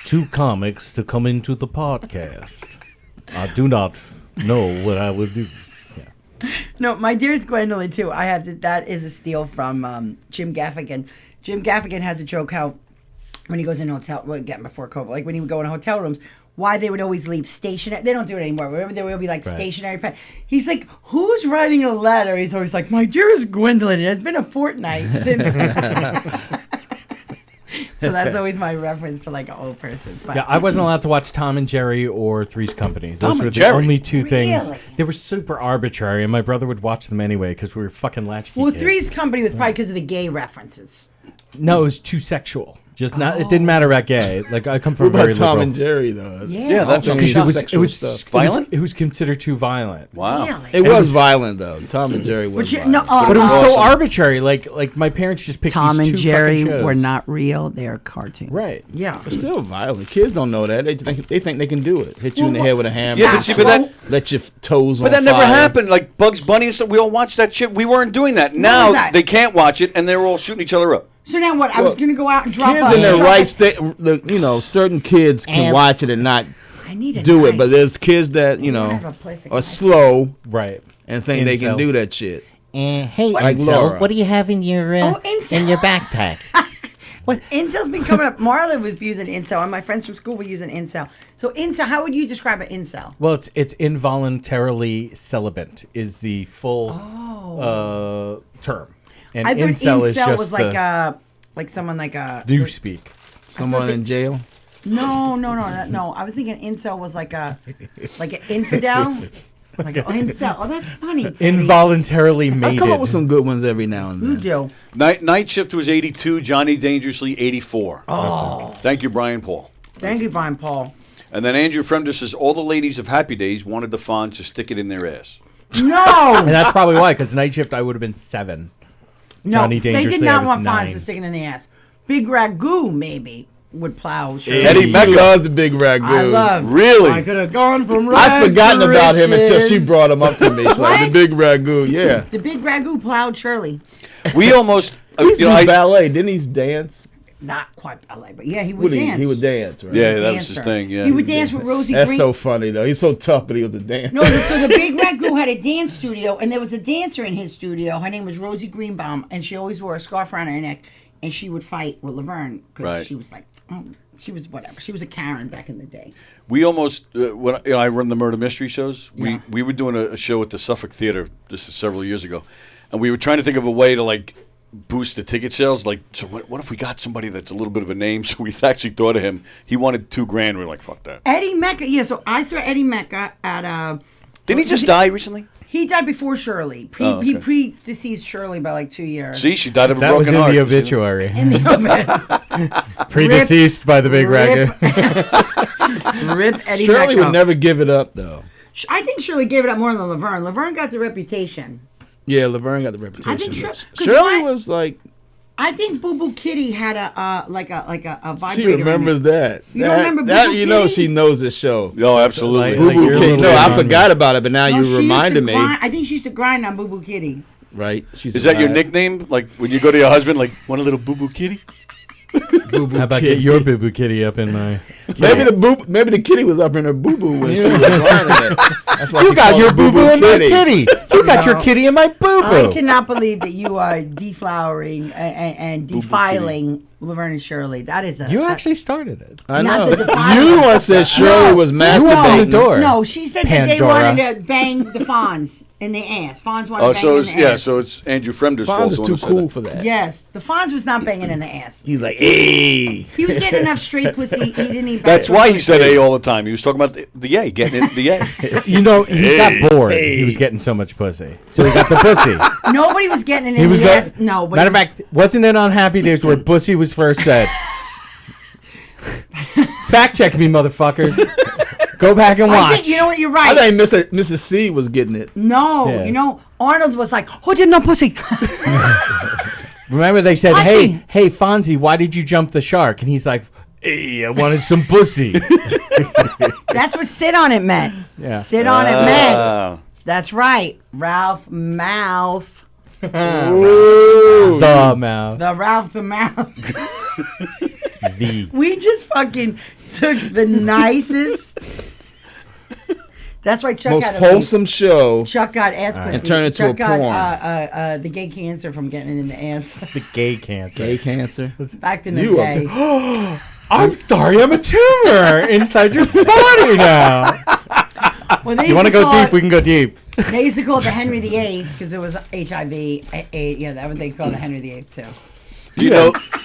2 comics to come into the podcast. I do not know what I would do. No, my dearest Gwendolyn too. I have to, that is a steal from Jim Gaffigan. Jim Gaffigan has a joke how when he goes in a hotel, well, again before COVID, like when he would go in hotel rooms, why they would always leave stationery. They don't do it anymore. Remember, there would be like stationary pen. He's like, who's writing a letter? He's always like, my dearest Gwendolyn. It has been a fortnight since. So that's always my reference for like an old person. But. Yeah, I wasn't allowed to watch Tom and Jerry or Three's Company. Those Tom were and the Jerry? only 2 things. Really? They were super arbitrary, and my brother would watch them anyway because we were fucking latchkey Well, kids. Three's Company was probably because of the gay references. No, it was too sexual. Just not. It didn't matter about gay. Like I come from What a very about Tom liberal. and Jerry though? Yeah, that's what Because it was stuff. Violent? It was considered too violent. Wow. Really? It was violent though. Tom and Jerry was But you, violent. no, But it was Awesome. so arbitrary. Like my parents just picked Tom these and 2 Jerry fucking shows. were not real; they are cartoons. Right. Yeah. It's still violent. Kids don't know that. They think they can do it. Hit you in the head with a hammer. Yeah, but see, but that let your toes on But that never fire. happened. Like Bugs Bunny and stuff, we all watched that shit. We weren't doing that. Now that? they can't watch it, and they're all shooting each other up. So now what? I was going to go out and drop Kids in their right state, certain kids can And- watch it and not I need a do it, knife. but there's kids that I have a place that are can- slow Right. and think they can Incels. do that shit. Hey, Like Incel, Laura. what do you have in your incel. in your backpack? Incel's been coming up. Marla was using incel, and my friends from school were using incel. So incel, how would you describe an incel? Well, it's involuntarily celibate is the full term, and I thought incel is incel just was like someone like a newspeak. Someone in jail. No. I was thinking incel was like an infidel. Like an incel. Oh, that's funny. Teddy. Involuntarily I mated. come up with some good ones every now and You then. do. Night Shift was 82, Johnny Dangerously 84. Oh. Thank you, Brian Paul. Thank you, Brian Paul. And then Andrew Fremder says all the ladies of Happy Days wanted the Fonz to stick it in their ass. No. And that's probably why, because Night Shift I would have been 7. No, Johnny they Dangerously, did not I was want 9. Fonz to stick it in the ass. Big Ragu maybe would plow. Sure. Eddie She Mecca. loves the big ragu. I love. Really? I could have gone from. I'd forgotten rags to about him until she riches. brought him up to me. It's like What? the big ragu, yeah. The big Ragu plowed Shirley. We almost, He used to do ballet. Didn't he dance? Not quite ballet, but yeah, he would dance. He would dance, right? Yeah, that was his Dancer. thing, yeah. He would dance with Rosie That's Green. so funny, though. He's so tough, but he was a dancer. No, so the big Ragu had a dance studio, and there was a dancer in his studio. Her name was Rosie Greenbaum, and she always wore a scarf around her neck, and she would fight with Laverne because Right. she was like, she was whatever. She was a Karen back in the day. We almost, when I run the murder mystery shows, Yeah. we were doing a show at the Suffolk Theater, this is several years ago, and we were trying to think of a way to like boost the ticket sales. Like, so what if we got somebody that's a little bit of a name? So we actually thought of him. He wanted $2,000. We were like, fuck that. Eddie Mecca, yeah. So I saw Eddie Mecca at Didn't he just die recently? He died before Shirley. He pre-deceased Shirley by like 2 years. See, she died of a That was broken in heart. the obituary. In the Predeceased by the big ragu. Rip Eddie Shirley Mecca. would never give it up, though. I think Shirley gave it up more than Laverne. Laverne got the reputation. Yeah, Laverne got the reputation. I think but 'cause Shirley was like, I think Boo Boo Kitty had a vibrator. she remembers in it. that. You don't remember Boo that? Boo You know, Kitty? she knows this show. Oh, absolutely. Boo Boo you're a Kitty. little No, I bit forgot about it, but now No, you she used to reminded me. grind- I think she used to grind on Boo Boo Kitty. Right? She's Is that your alive. nickname? Like when you go to your husband, like, want a little boo-boo kitty? Boo Boo How about Kitty. get your boo boo kitty up in my? Maybe the kitty was up in her boo boo when she was grinding it. That's why You she got called your it boo boo in my Kitty. kitty. You got your kitty in my boo I boo. cannot believe that you are deflowering and defiling Laverne and Shirley. That is a. You actually started it. I Not know. the defiling. You once said Shirley was opened masturbating. the door. No, she said that they Pandora. wanted to bang the Fonz in the ass. Fonz wanted Oh, to bang so in it's, the yeah, ass. so it's Andrew Fremder's fault. Fonz is the one too who said cool that. for that. Yes, the Fonz was not banging in the ass. He's like, hey. He was getting enough straight pussy. He didn't need. That's why he said A all the time. He was talking about the A, getting it, the A. You know, he got bored. He was getting so much pussy, so he got the pussy. Nobody was getting it He in was the going. ass. No, but Matter of fact, wasn't it on Happy Days where pussy was first said? Fact check me, motherfuckers. Go back and I watch. think, you know what? You're I right. think Mrs. C was getting it. No, Yeah. you know, Arnold was like, "Who did no pussy?" Remember they said, Pussy. hey, Fonzie, why did you jump the shark? And he's like, Hey, I wanted some pussy. That's what sit on it meant. Yeah. Sit on it meant. That's right. Ralph Mouth. The mouth. The Ralph the Mouth. The. We just fucking took the nicest. That's why Chuck Most had a wholesome show. Chuck got ass pussy. And turned it to Chuck a got, porn. the gay cancer from getting it in the ass. The gay cancer. Gay cancer. Back in the day. I'm sorry, I'm a tumor inside your body now. Well, You want to go deep? We can go deep. They used to call it the Henry VIII because it was HIV. Yeah, that was they called it Henry VIII too.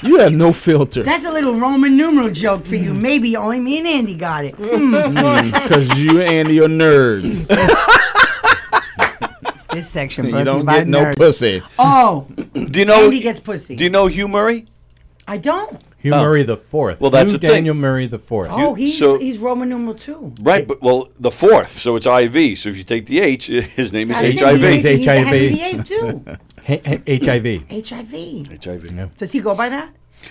You have no filter. That's a little Roman numeral joke for you. Maybe only me and Andy got it. Because you and Andy are nerds. This section, You don't get no pussy. Oh, Do you know? Andy gets pussy. Do you know Hugh Murray? I don't. Hugh Murray the Fourth. Well, that's Hugh the thing. Daniel Murray the Fourth. Oh, he's Roman numeral too. Right, but the fourth, so it's IV. So if you take the H, his name is I think HIV. He's the Henry VIII too. HIV. HIV. HIV. Yeah. Does he go by that?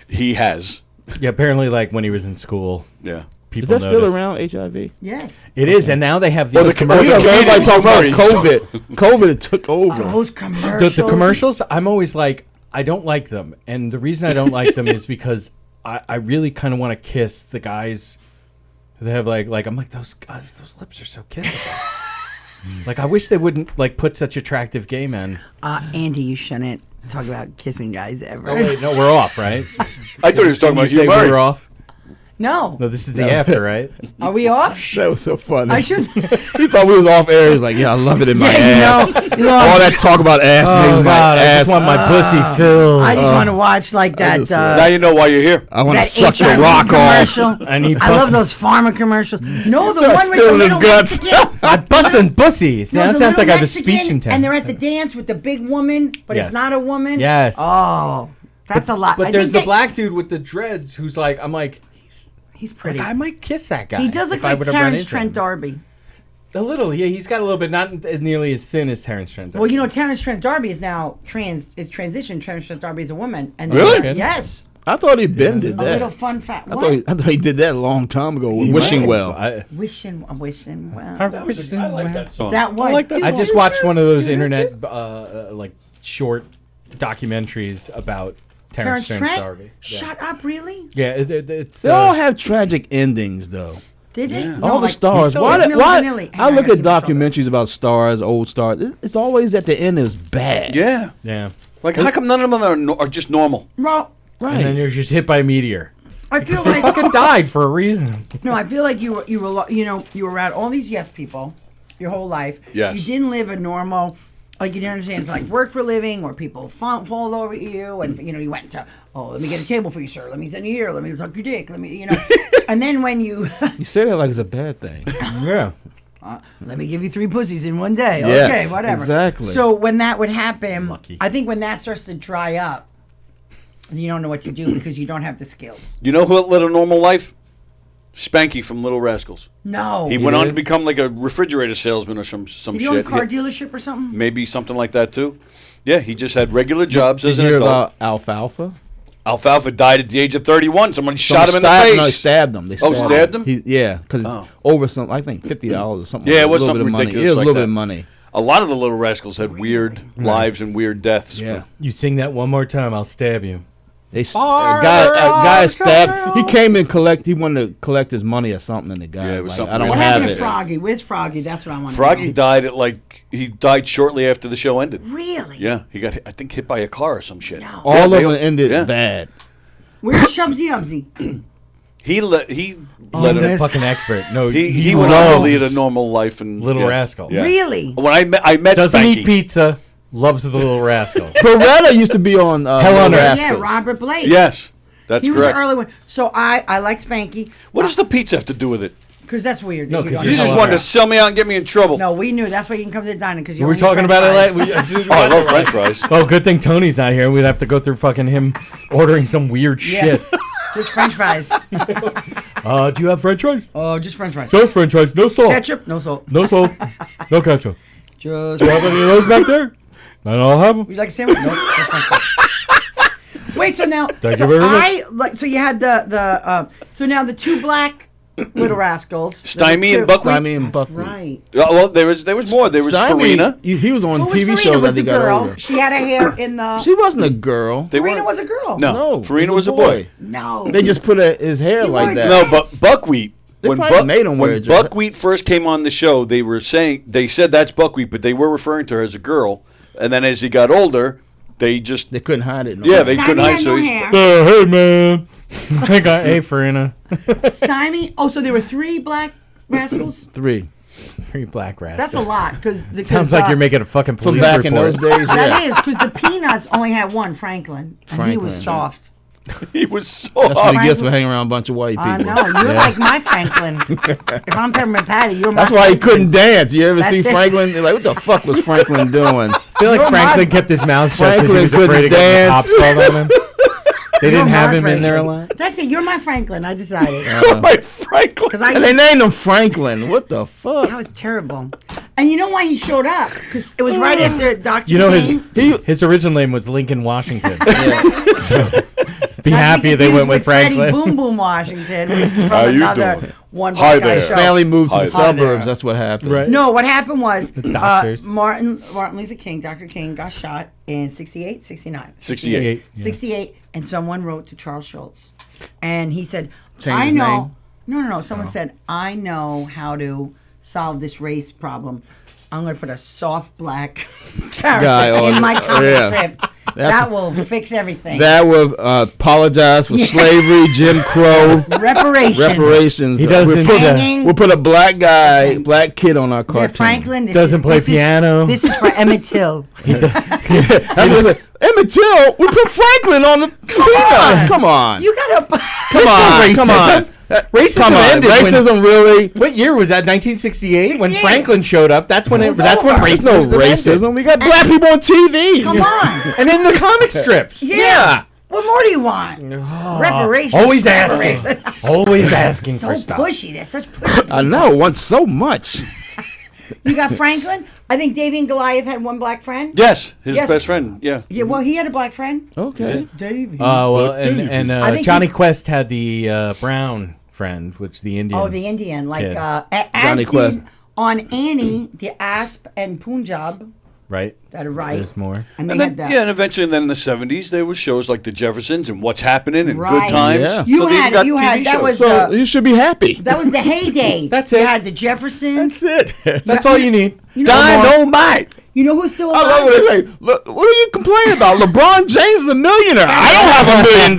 He has. Yeah, apparently, like when he was in school. Yeah. People Is that still noticed. around, HIV? Yes. It is, and now they have Well, these the commercials. Everybody talks about Murray. COVID. COVID took over. Those commercials. The commercials, I'm always like, I don't like them. And the reason I don't like them is because I really kind of want to kiss the guys that have like I'm like, those guys, those lips are so kissable. Like, I wish they wouldn't like put such attractive gay men. Andy, you shouldn't talk about kissing guys ever. Oh wait, no, we're off, right? I thought he was talking about Did you Hugh say Murray. we were off? No. No, this is the after, right? Are we off? That was so funny. I should. He thought we was off air. He was like, "Yeah, I love it in my ass." You know, All that talk about ass makes Oh my God, I ass. just want my pussy filled. I just want to watch like that. just, Now you know why you're here. I want to that suck the HIV rock off. commercial. I need I love pussy. those pharma commercials. No, the Start one with the spilling his little guts. Mexican. I'm busting pussies. No, That the sounds like I little have a speech Mexican, intent. And they're at the dance with the big woman, but Yes. it's not a woman. Yes. Oh, that's a lot. But I there's think the that- black dude with the dreads who's like, I'm like, He's pretty. I might kiss that guy. He does look if I like would've run Terrence into Trent him. D'Arby. A little, yeah. He's got a little bit, not as nearly as thin as Terrence Trent. Well, you know, Terrence Trent D'Arby is now transitioned. Terrence Trent D'Arby is a woman. And Really? Yes. I thought he been did A little that. fun fact. I What? thought he did that a long time ago. He Wishing might. well. Wishing well. I like that song. That was. I like that I song. just watched one of those internet like short documentaries about Terrence Terrence Trent Trent? D'Arby. Yeah. Shut up, really? Yeah, it's They all have tragic endings, though. Did they? No, All the like- stars. still Why? is. Milli Why? Vanilli. I look Hang on, at documentaries about stars, old stars. It's always at the end. It's bad. Yeah. yeah. Like, how come none of them are just normal? Well, And then you're just hit by a meteor. I feel They like fucking died for a reason. no. I feel like you were around all these yes people your whole life. Yes. You didn't live a normal. Like, you didn't understand, like, work for a living, or people fall over you, and, you went to, let me get a table for you, sir. Let me send you here. Let me suck your dick. Let me, And then when you, You say that like it's a bad thing. Yeah. let me give you 3 pussies in one day. Yes, Okay, whatever. exactly. So when that would happen, Lucky. I think when that starts to dry up, you don't know what to do because you don't have the skills. You know who led a normal life? Spanky from Little Rascals. No. He went on to become like a refrigerator salesman or some Did he own a shit. car Yeah, dealership or something? maybe something like that too. Yeah, he just had regular jobs as Did an you hear adult. about Alfalfa? Alfalfa died at the age of 31. Someone shot him in the Stabbed- face. No, he stabbed him. They stabbed him? Yeah, because it's over some. I think $50 or something. Yeah, it was a little something bit of money. ridiculous It was like a little that. bit of money. A lot of the Little Rascals had weird lives and weird deaths. Yeah. You sing that one more time, I'll stab you. They a guy stabbed. He came and He wanted to collect his money or something, and the guy. Yeah, it was like, something I don't What weird. have happened to it. Froggy? Where's Froggy? That's what I want to Froggy know. died he died shortly after the show ended. Really? Yeah, he got, I think, hit by a car or some shit. No. All Yeah, of they- them ended yeah. bad. Where's Shubsy Ubsy? He let He's him. a fucking expert. No, He went on to lead a normal life and Little Rascal. Yeah. Really? When I met Doesn't Spanky. eat pizza. Loves the Little Rascals. Beretta used to be on Hell on Little Earth. Yeah, Rascals. Robert Blake. Yes, that's He was correct. an early one. So I like Spanky. What does the pizza have to do with it? Because that's weird. No, that 'cause don't You Hell just on wanted to Earth. sell me out and get me in trouble. No, we knew. That's why you can come to the diner because you. We were talking about it. Oh, I love French fries. Oh, good thing Tony's not here. We'd have to go through fucking him ordering some weird Yeah. shit. Just French fries. Do you have French fries? Oh, just French fries. Just French fries. No salt. Ketchup, no salt. No salt. No ketchup. Just. Do you have any of those back there? Then I'll have them. Would you like a sandwich? No, just French fries. Wait, so now, Thank you very much. so you had so now the two black little rascals. Stymie and Buckwheat. Stymie and Buckwheat. Right. Well, there was more. There was Farina. He was on Who was TV Farina? shows Was as the he got girl? older. She had a hair in the. She wasn't a girl. Farina was a girl. No, Farina was a boy. No. They just put his hair like that. No, but Buckwheat. They probably made him wear a when dress. Buckwheat first came on the show, they said that's Buckwheat, but they were referring to her as a girl. And then as he got older, they couldn't hide it. Yeah, they couldn't hide. So hey man, I got Farina. Stymie. Oh, so there were 3 black rascals. 3 black rascals. That's a lot because Sounds like you're making a fucking police from back report. in those days. That is because the Peanuts only had one, Franklin, and he was soft. He was so. That's what he gets for hanging around a bunch of white people. I know. You're like my Franklin. If I'm Peppermint Patty, you're my That's why he Franklin. couldn't dance. You ever That's see it. Franklin? You're like, what the fuck was Franklin doing? I feel like You're Franklin my- kept his mouth shut because he Franklin was couldn't afraid of getting the dance. cops called on him. They didn't You're have my him in there a Franklin. lot. That's it. You're my Franklin. I decided. My Franklin. Because And they named him Franklin. What the fuck? that was terrible. And you know why he showed up? Because it was right after Dr. You know King. his original name was Lincoln Washington. So, be Not happy to be they went confused with Freddie Franklin. Boom Boom Washington, which is from How you another doing? one Hi black guy there. show. Family moved to the Hi there. suburbs. That's what happened. Right. No, what happened was doctors. Martin Luther King, Dr. King, got shot in 68, 69. 68. 68, and someone wrote to Charles Schultz. And he said, Change I his know. name? No. Someone said, I know how to solve this race problem. I'm going to put a soft black character Guy on- in my comic yeah. strip. That's- That will fix everything. That will apologize for slavery, Jim Crow, reparations. He doesn't. We'll put a black guy, black kid on our cartoon. Yeah, Franklin Doesn't play piano. This is for Emmett Till. Emmett Till, we put Franklin on the Peanuts. Come on. You got to... Come on. Come on. Racism Come on. ended. Racism really. What year was that? 1968 when 68. Franklin showed up. That's when was that's when over. There's no racism. racism. We got black people on TV. Come on. And in the comic strips. Yeah. What more do you want? Reparations. Always asking. Always asking So for stuff. pushy. They're such pushy. I know. Want so much. You got Franklin. I think Davy and Goliath had one black friend. Yes, his Yes. best friend. Yeah. Yeah, well, he had a black friend. Okay. Davy. Well, I think Johnny he- Quest had the brown friend, which the Indian. Oh, the Indian. Like, kid. Johnny Quest. On Annie, the Asp and Punjab. right. That are right. There's more. And they And had then, that. yeah, and eventually then in the 70s, there was shows like The Jeffersons and What's Happening and Right. Good Times. Yeah. You So they had, got you TV had, that shows. was So the, you should be happy. that was the heyday. That's You it. had the Jeffersons. That's it. That's all you need. You know, Dynamite. you know who's still I love alive? what they say. Look, what are you complaining about? LeBron James is a millionaire. I don't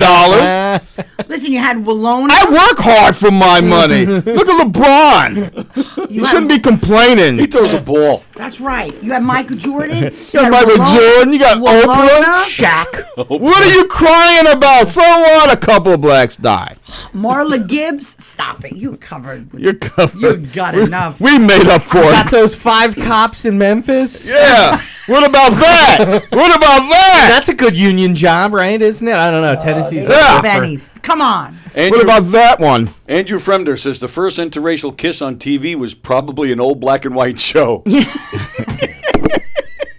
have $1 million. Listen, you had Walona. I work hard for my money. Look at LeBron. You had- shouldn't be complaining. He throws a ball. That's right. You had Michael Jordan. You got Michael Jordan. You got Oprah. Shaq. What are you crying about? So what? A couple of blacks die. Marla Gibbs. Stop it. You covered. With You're covered. You got enough. We made up for Got it. those 5 cops in Memphis. Yeah. What about that? What about that? That's a good union job, right? Isn't it? I don't know. Tennessee's Yeah. Bennies. Come on. Andrew, What about that one? Andrew Fremder says the first interracial kiss on TV was probably an old black and white show.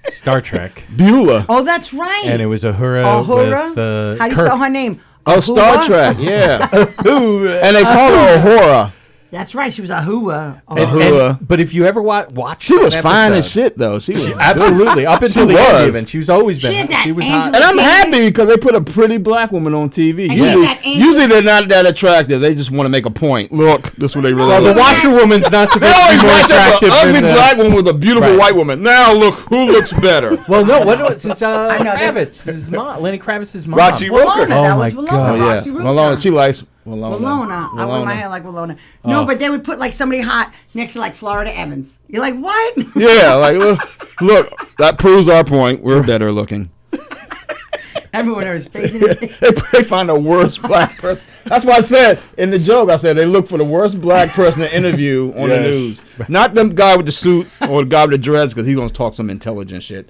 Star Trek, Beulah. Oh, that's right. and it was Uhura Uhura? with How do you Kirk. spell her name? Oh, Star Uhura? Trek. Yeah. And they call her Uhura. That's right. She was a hua. Oh. Uhura. But if you ever watch, She was an fine as episode- shit, though. She was Absolutely, up until She the end, was. even she's always been. She had that She was Angela hot. And I'm Davis. happy because they put a pretty black woman on TV. And she Usually, had that Angela- usually they're not that attractive. They just want to make a point. Look, this is what they really Well, look the like. washerwoman's not They supposed to always be more match up attractive an ugly than the. black woman with a beautiful Right. white woman. Now look who looks better. Well, no, what was it's know, they- Kravitz's mom, Lenny Kravitz's mom. Roxy Roker. Walona. That Oh was my Walona. God. Oh yeah, Roxy Roker. Walona. She likes Walona. Walona. I wear my hair like Walona. No, but they would put like somebody hot next to like Florida Evans. You're like, what? Yeah, like look, that proves our point. We're better looking. Everyone was facing it. They find the worst black person. That's why I said in the joke. I said they look for the worst black person to interview on the news. Not the guy with the suit or the guy with the dreads, because he's gonna talk some intelligent shit.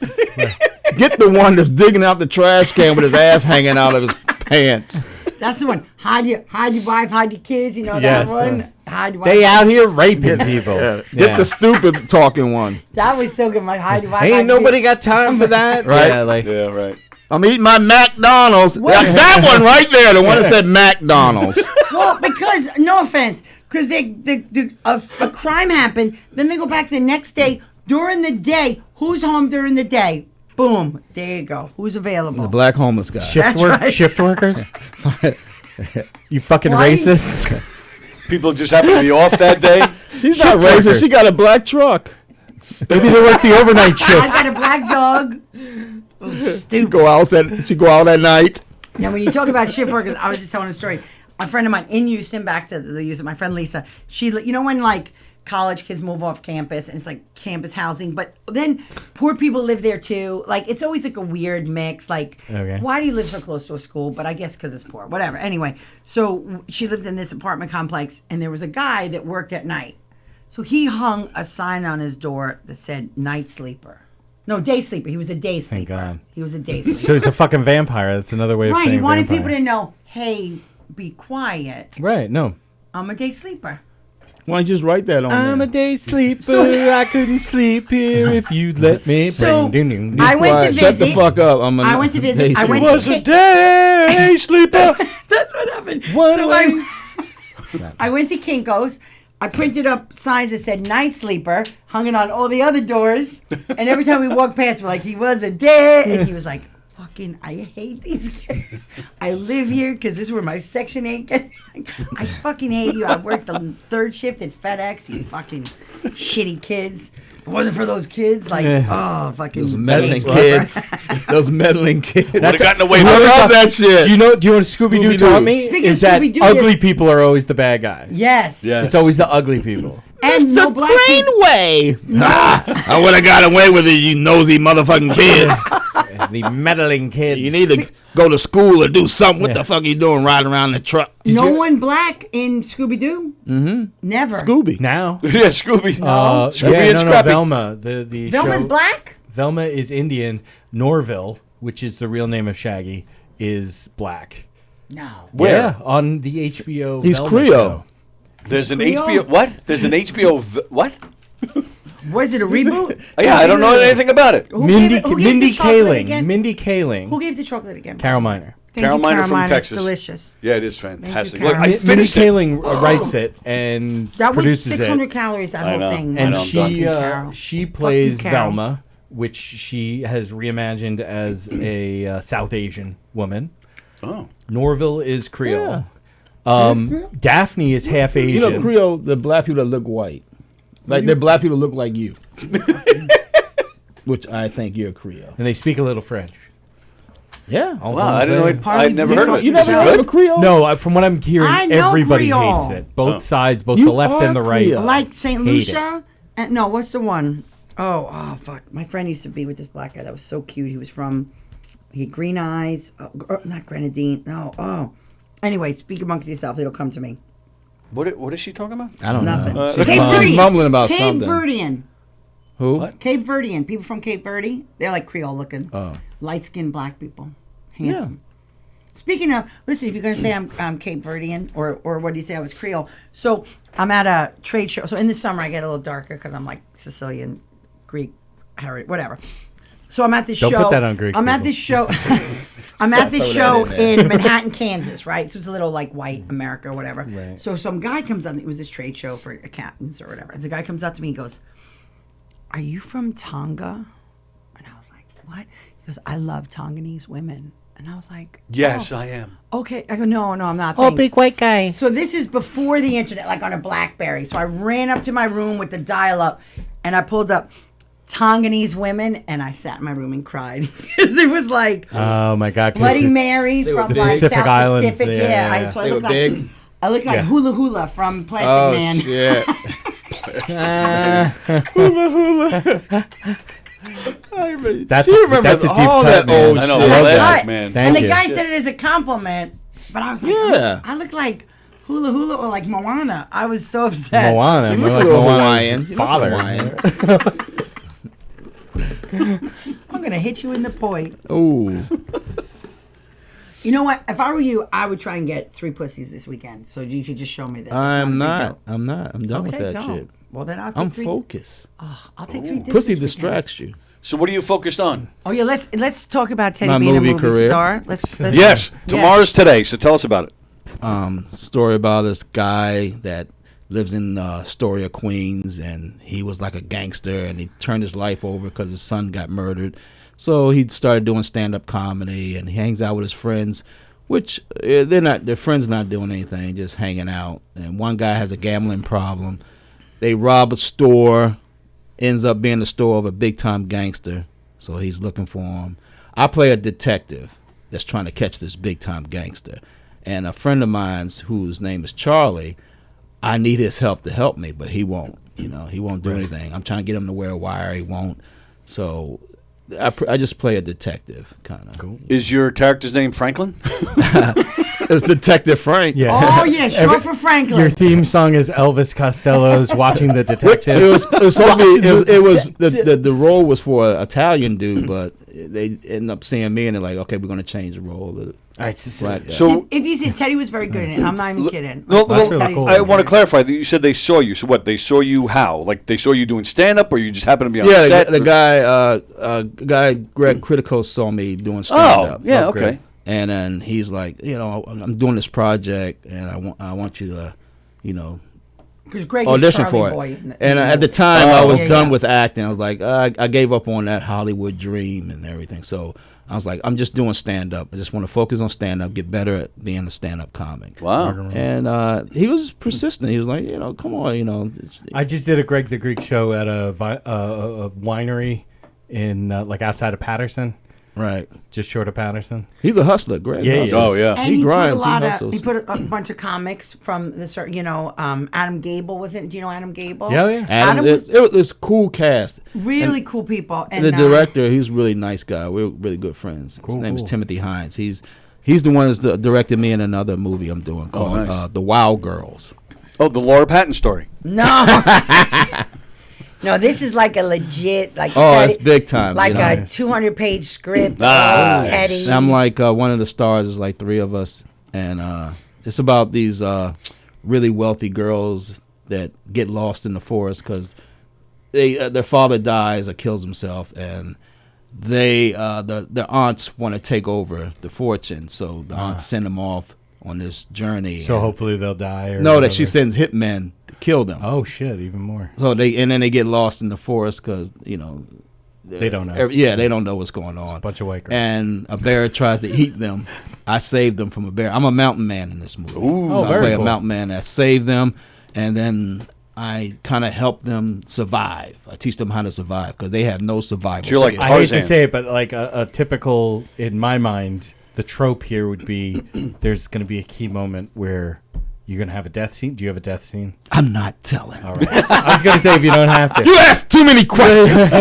Get the one that's digging out the trash can with his ass hanging out of his pants. That's the one. Hide your wife, hide your kids. You know Yes. that one. Hide your wife. They out here raping people. Yeah. Get Yeah. the stupid talking one. That was so good. My hide your wife. Ain't hide your nobody kids. got time for that, Right. Yeah, like Yeah, right. I'm eating my McDonald's. That one right there, the one that said McDonald's. Well, because, no offense, because a crime happened, then they go back the next day. During the day, who's home during the day? Boom. There you go. Who's available? The black homeless guy. Shift workers? You fucking racist. People just happen to be off that day. She's not racist. She got a black truck. Maybe they work the overnight shift. I got a black dog. She go out at night. Now, when you talk about shift workers, I was just telling a story. A friend of mine in Houston, back to the Houston, my friend Lisa, you know when like college kids move off campus and it's like campus housing, but then poor people live there too. Like it's always like a weird mix. Like, why do you live so close to a school? But I guess because it's poor, whatever. Anyway, so she lived in this apartment complex and there was a guy that worked at night. So he hung a sign on his door that said night sleeper. No, day sleeper. He was a day sleeper. Thank God. He was a day sleeper. So he's a fucking vampire. That's another way of saying Right, he wanted vampire. people to know, hey, be quiet. Right, no. I'm a day sleeper. Why don't you just write that on I'm there? a day sleeper. I couldn't sleep here if you'd let me. So, I went to visit. Shut the fuck up. I went to visit. I went He was to a day sleeper. That's what happened. I went to Kinko's. I printed up signs that said night sleeper, hung it on all the other doors, and every time we walked past, we're like, he was a day, and he was like, fucking, I hate these kids. I live here because this is where my Section 8 gets. I fucking hate you. I worked the third shift at FedEx, you fucking shitty kids. If it wasn't for those kids, fucking those meddling kids. Those meddling kids. Would have gotten away with I love that shit. Do you know what Scooby-Doo taught me? Speaking is of that Scooby-Doo, ugly people are always the bad guy. Yes. It's always the ugly people. And no black people. Way. I would have got away with it, you nosy motherfucking kids. The meddling kids. You need to go to school or do something. What the fuck are you doing riding around the truck? No one black in Scooby-Doo? Mm-hmm. Never. Scooby. Now? Yeah, Scooby. Scooby and Scrappy. Velma. The Velma's show, black? Velma is Indian. Norville, which is the real name of Shaggy, is black. No. Where? Yeah, on the HBO He's Velma Creole. show. There's an HBO. What? There's an HBO. What? Was it a reboot? Yeah, I don't know anything about it. Mindy the chocolate again? Kaling. Mindy Kaling. Who gave the chocolate again? Carol Miner. Thank Carol you, Miner from Miner. Texas. It's delicious. Yeah, it is fantastic. Carol. Look, I Mindy finished it. Kaling writes it and That was produces 600 it. calories, that I whole know. thing. And Carol. she plays Carol. Velma, which she has reimagined as a South Asian woman. Oh. Norville is Creole. Daphne is half Asian. You know, Creole, the black people that look white. Like, they're black people that look like you. Which I think you're Creole. And they speak a little French. Yeah. Wow, I didn't know. I'd never heard of it. You Is never it heard good? of Creole? No, from what I'm hearing, I know everybody Creole. hates it. Both sides, both You the left and the are right. Creole. Like St. Hate Lucia? And, no, what's the one? Oh, fuck. My friend used to be with this black guy that was so cute. He had green eyes. Not grenadine. No, Anyway, speak amongst yourself. It'll come to me. What is she talking about? I don't Nothing. know. Cape Verdean. She's mumbling about Cape something. Verdean. Who? What? Cape Verdean. People from Cape Verde. They're like Creole looking. Oh. Light-skinned black people. Handsome. Speaking of, listen, if you're going to say I'm Cape Verdean, or what do you say, I was Creole. So I'm at a trade show. So in the summer, I get a little darker because I'm like Sicilian, Greek, heritage, whatever. So I'm at this show. Don't put that on Greek I'm at people. this show. I'm at this show in Manhattan, Kansas, right? So it's a little like white America or whatever. Right. So some guy comes up. It was this trade show for accountants or whatever. And the guy comes up to me and goes, "Are you from Tonga?" And I was like, "What?" He goes, "I love Tongolese women." And I was like, Yes, I am. okay. I go, no, I'm not. Oh, Thanks. big white guy. So this is before the internet, like on a BlackBerry. So I ran up to my room with the dial-up, and I pulled up Tongolese women, and I sat in my room and cried because it was like Oh my God! 'cause Bloody it's- Marys from big. like Pacific South Islands, Pacific. yeah. So I They look were like big? I look like Yeah. Hula Hula from Plastic Man. shit. That's She a remembers deep all cut, that man. old I know, shit. Plastic Right. Man. Thank And the you. guy said it as a compliment, but I was like, Yeah. I look like Hula Hula or like Moana. I was so upset. Moana. You More look like a little Moana's Hawaiian. You look father. Hawaiian. I'm gonna hit you in the point. Ooh. You know what? If I were you, I would try and get 3 pussies this weekend. So you could just show me that. I'm not. I'm done with Okay, that don't. shit. Well, then I'll take I'm 3. focused. I'll take 3. Pussy distracts you. So what are you focused on? Oh yeah, let's talk about Teddy My being movie a movie career. star. Let's Yes, tomorrow's today. So tell us about it. Story about this guy that lives in Astoria, Queens, and he was like a gangster, and he turned his life over because his son got murdered. So he started doing stand-up comedy, and he hangs out with his friends, which their friends not doing anything, just hanging out. And one guy has a gambling problem. They rob a store, ends up being the store of a big-time gangster, so he's looking for him. I play a detective that's trying to catch this big-time gangster. And a friend of mine's, whose name is Charlie, I need his help to help me, but he won't. He won't do anything. I'm trying to get him to wear a wire. He won't. So I just play a detective, kind of. Cool. Is your character's name Franklin? It's Detective Frank. Yeah. Oh yeah, short for Franklin. Your theme song is Elvis Costello's "Watching the Detective." It was supposed to be. It was the role was for an Italian dude, but they ended up seeing me and they're like, okay, we're going to change the role. All right, so if you said Teddy was very good in it, I'm not even kidding. Well, really cool. I want to clarify that you said they saw you. So what? They saw you how? Like they saw you doing stand up, or you just happened to be on set? The guy Greg Critico saw me doing stand up. Oh, yeah, okay. And then he's like, I'm doing this project, and I want you to, because Greg audition is for Charlie it. Boy And at the time, I was done with acting. I was like, I gave up on that Hollywood dream and everything. So I was like, I'm just doing stand-up. I just want to focus on stand-up, get better at being a stand-up comic. Wow. And he was persistent. He was like, come on, I just did a Greg the Greek show at a winery in like outside of Patterson. Right. Just short of Patterson. He's a hustler, Greg. Yeah. Oh, yeah. And he grinds. He put a bunch of comics from this, Adam Gable, wasn't? Do you know Adam Gable? Yeah. Adam it was cool cast. Really cool people. And the director, he's a really nice guy. We're really good friends. His name is Timothy Hines. He's the one that's directed me in another movie I'm doing called The Wow Girls. Oh, the Laura Patton story. No. No, this is like a legit, it's big time. Like a 200-page script. Teddy. And I'm like one of the stars. Is like three of us, and it's about these really wealthy girls that get lost in the forest because their father dies or kills himself, and their aunts want to take over the fortune, so the aunts send them off on this journey. So hopefully they'll die. Or no, whatever. that she sends hitmen to kill them. Oh shit, even more. So then they get lost in the forest because they don't know. They don't know what's going on. It's a bunch of white girls. And a bear tries to eat them. I saved them from a bear. I'm a mountain man in this movie. Ooh. So I play cool. a mountain man that saved them, and then I kind of help them survive. I teach them how to survive because they have no survival. You're like I hate to say it, but like a typical, in my mind, the trope here would be there's going to be a key moment where you're going to have a death scene. Do you have a death scene? I'm not telling. All right. I was going to say if you don't have to. You asked too many questions.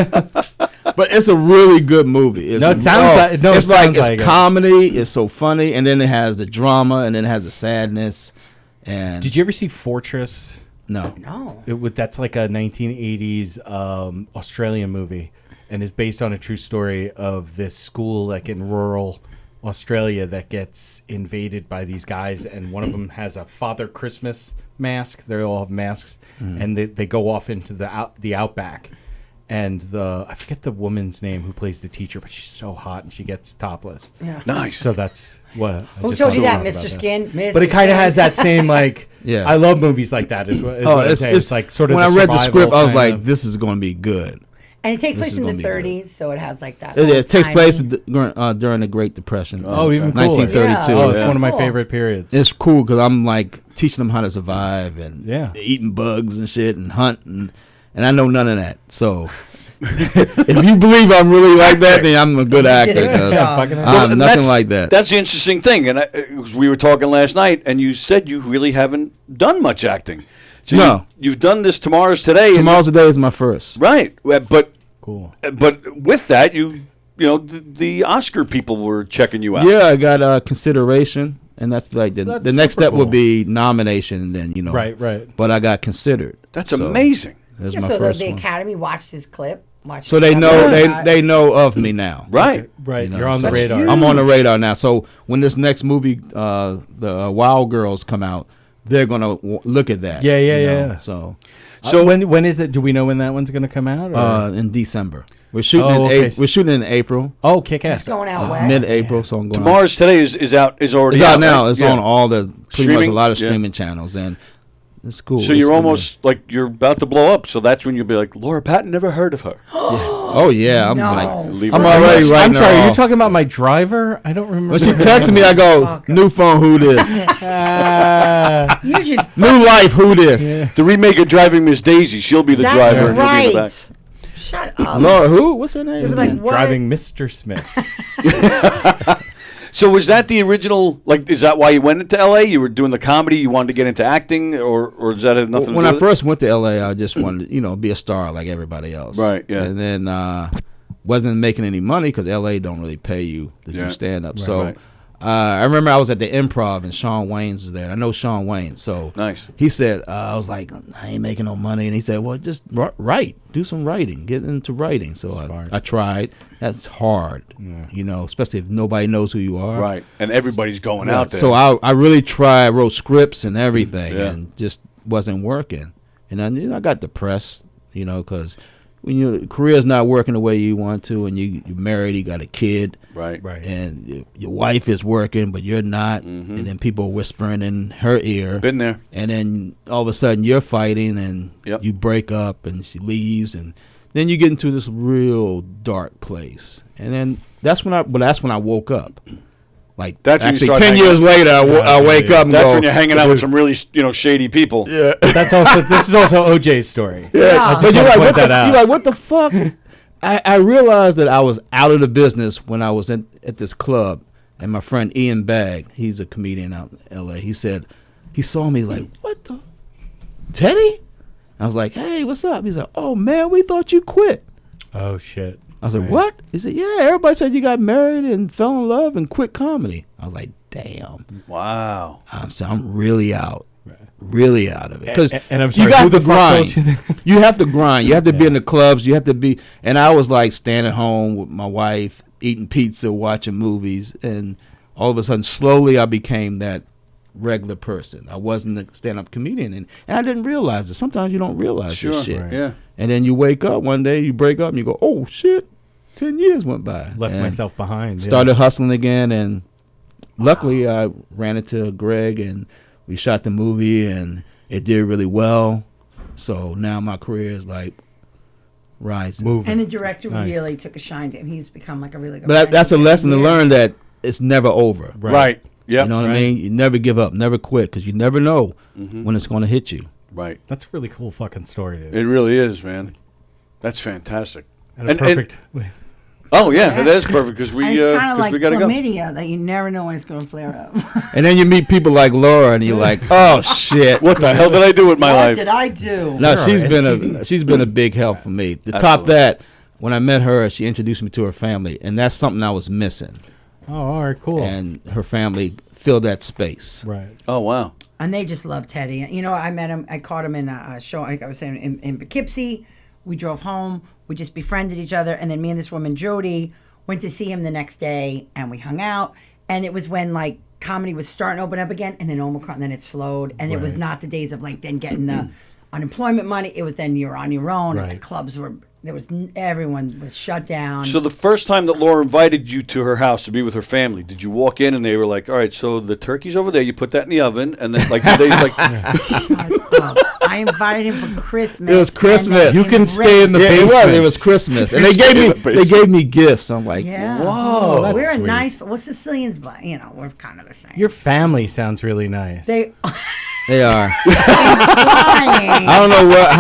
But it's a really good movie. It's comedy. It's so funny, and then it has the drama, and then it has the sadness. And did you ever see Fortress? No. That's like a 1980s Australian movie, and it's based on a true story of this school like in rural Australia that gets invaded by these guys, and one of them has a Father Christmas mask. They all have masks, and they go off into the outback. And I forget the woman's name who plays the teacher, but she's so hot and she gets topless. Yeah. Nice. So that's what. Who told you that, Mr. Skin? But it kind of has that same like. Yeah. I love movies like that. It's like sort of. When I read the script, I was like, "This is going to be good." And it takes place in the 30s, so it has like that. It takes place during the Great Depression. Oh, even cooler. 1932. Yeah. Oh, it's one of my favorite periods. It's cool because I'm like teaching them how to survive and eating bugs and shit and hunt and I know none of that. So if you believe I'm really like that, then I'm a good actor. I'm nothing like that. That's the interesting thing. And we were talking last night, and you said you really haven't done much acting. So no. You've done this Tomorrow's Today. Tomorrow's Today is my first. Right. But cool. But with that, the Oscar people were checking you out. Yeah, I got consideration. And that's like the next step would be nomination. Then Right. But I got considered. That's amazing. That's my so first the one. Academy watched his clip. So they know they know of me now. Right. Right. You're on the radar. I'm on the radar now. So when this next movie, the Wild Girls, come out, they're gonna look at that. Yeah. So when is it? Do we know when that one's gonna come out? In December. We're shooting we're shooting in April. Oh, kick ass. It's going out west. Mid-April, so I'm going. Tomorrow's today is out. Is already It's out out now. right? It's on all the pretty much a lot of Yeah. streaming channels, and it's cool. So It's you're cool. almost like you're about to blow up. So that's when you'll be like, Laura Patton, never heard of her. Oh yeah, I'm No. like, Leave I'm her already alone. right I'm now. sorry, are you talking about my driver? I don't remember. When she texted me, I go, new phone, who this? You just New life, who this? The remake of Driving Miss Daisy. She'll be the That's driver. And he'll be in the right. back. Shut up. Laura, who? What's her name? You'll be like, what? Driving Mr. Smith. So was that the original? Like, is that why you went into L.A.? You were doing the comedy. You wanted to get into acting, or does that have nothing? When to I do with first went to LA, I just wanted to, be a star like everybody else. Right, yeah. And then wasn't making any money because LA don't really pay you to Yeah. do stand up. Right, So right. I remember I was at the Improv and Shawn Wayne's was there. I know Shawn Wayne, so Nice. he said I was like, I ain't making no money, and he said, well, just write, do some writing, get into writing. So I tried. That's hard, especially if nobody knows who you are. Right, and everybody's going out there. So I really tried, wrote scripts and everything, Yeah. and just wasn't working. And then I got depressed, because when your career's not working the way you want to, and you're married, you got a kid, right, and your wife is working, but you're not, and then people are whispering in her ear. Been there. And then all of a sudden you're fighting, and you break up, and she leaves, and then you get into this real dark place. And then that's when I woke up. Like That's when you actually start 10 hanging years out. later, I wake up and That's go, when you're hanging out with some really, shady people. Yeah. This is also OJ's story. Yeah, I just but you're wanna like, point that out. you're like, what the fuck? I realized that I was out of the business when I was at this club, and my friend Ian Bagg, he's a comedian out in L.A., he said, he saw me like, what the? Teddy? I was like, hey, what's up? He's like, oh, man, we thought you quit. Oh, shit. I was like, what? He said, yeah, everybody said you got married and fell in love and quit comedy. I was like, damn. Wow. I'm really out. Really out of it. Because And I'm sorry, you got who to the fuck grind. told you that? You have to grind. You have to be in the clubs. You have to be. And I was like staying at home with my wife, eating pizza, watching movies. And all of a sudden, slowly, I became that regular person. I wasn't a stand-up comedian. And I didn't realize it. Sometimes you don't realize this shit. Right. Yeah. And then you wake up one day, you break up, and you go, oh, shit. 10 years went by. Left And myself behind. Started hustling again, and luckily I ran into Greg, and we shot the movie, and it did really well. So now my career is like rising. And the director really took a shine to him. He's become like a really good. But that's a lesson to learn, that it's never over. Right. Yeah. You know what I mean? You never give up, never quit, because you never know when it's going to hit you. Right. That's a really cool fucking story, dude. It really is, man. That's fantastic. And a perfect. Oh yeah, it is perfect because And it's kind of like we gotta go. chlamydia that you never know when it's going to flare up. And then you meet people like Laura, and you're like, oh shit, What the hell did I do with my What life? did I do? No, she's been a big help for me. To top that, when I met her, she introduced me to her family, and that's something I was missing. Oh, all right, cool. And her family filled that space. Right. Oh wow. And they just love Teddy. I met him. I caught him in a show. Like I was saying in Poughkeepsie. We drove home. We just befriended each other, and then me and this woman Jody went to see him the next day, and we hung out. And it was when like comedy was starting to open up again, and then Omicron, and then it slowed, and it was not the days of like then getting the unemployment money. It was then you're on your own, and the clubs were everyone was shut down. So the first time that Laura invited you to her house to be with her family, did you walk in and they were like, "All right, so the turkey's over there. You put that in the oven," and then like did they like? I invited him for Christmas. It was Christmas. You can stay in the basement. basement. It was Christmas, and You they stayed in gave the me basement. gifts. I'm like, Yeah. Whoa, that's we're a sweet. nice. Well, Sicilians, but we're kind of the same. Your family sounds really nice. They they are. lying. I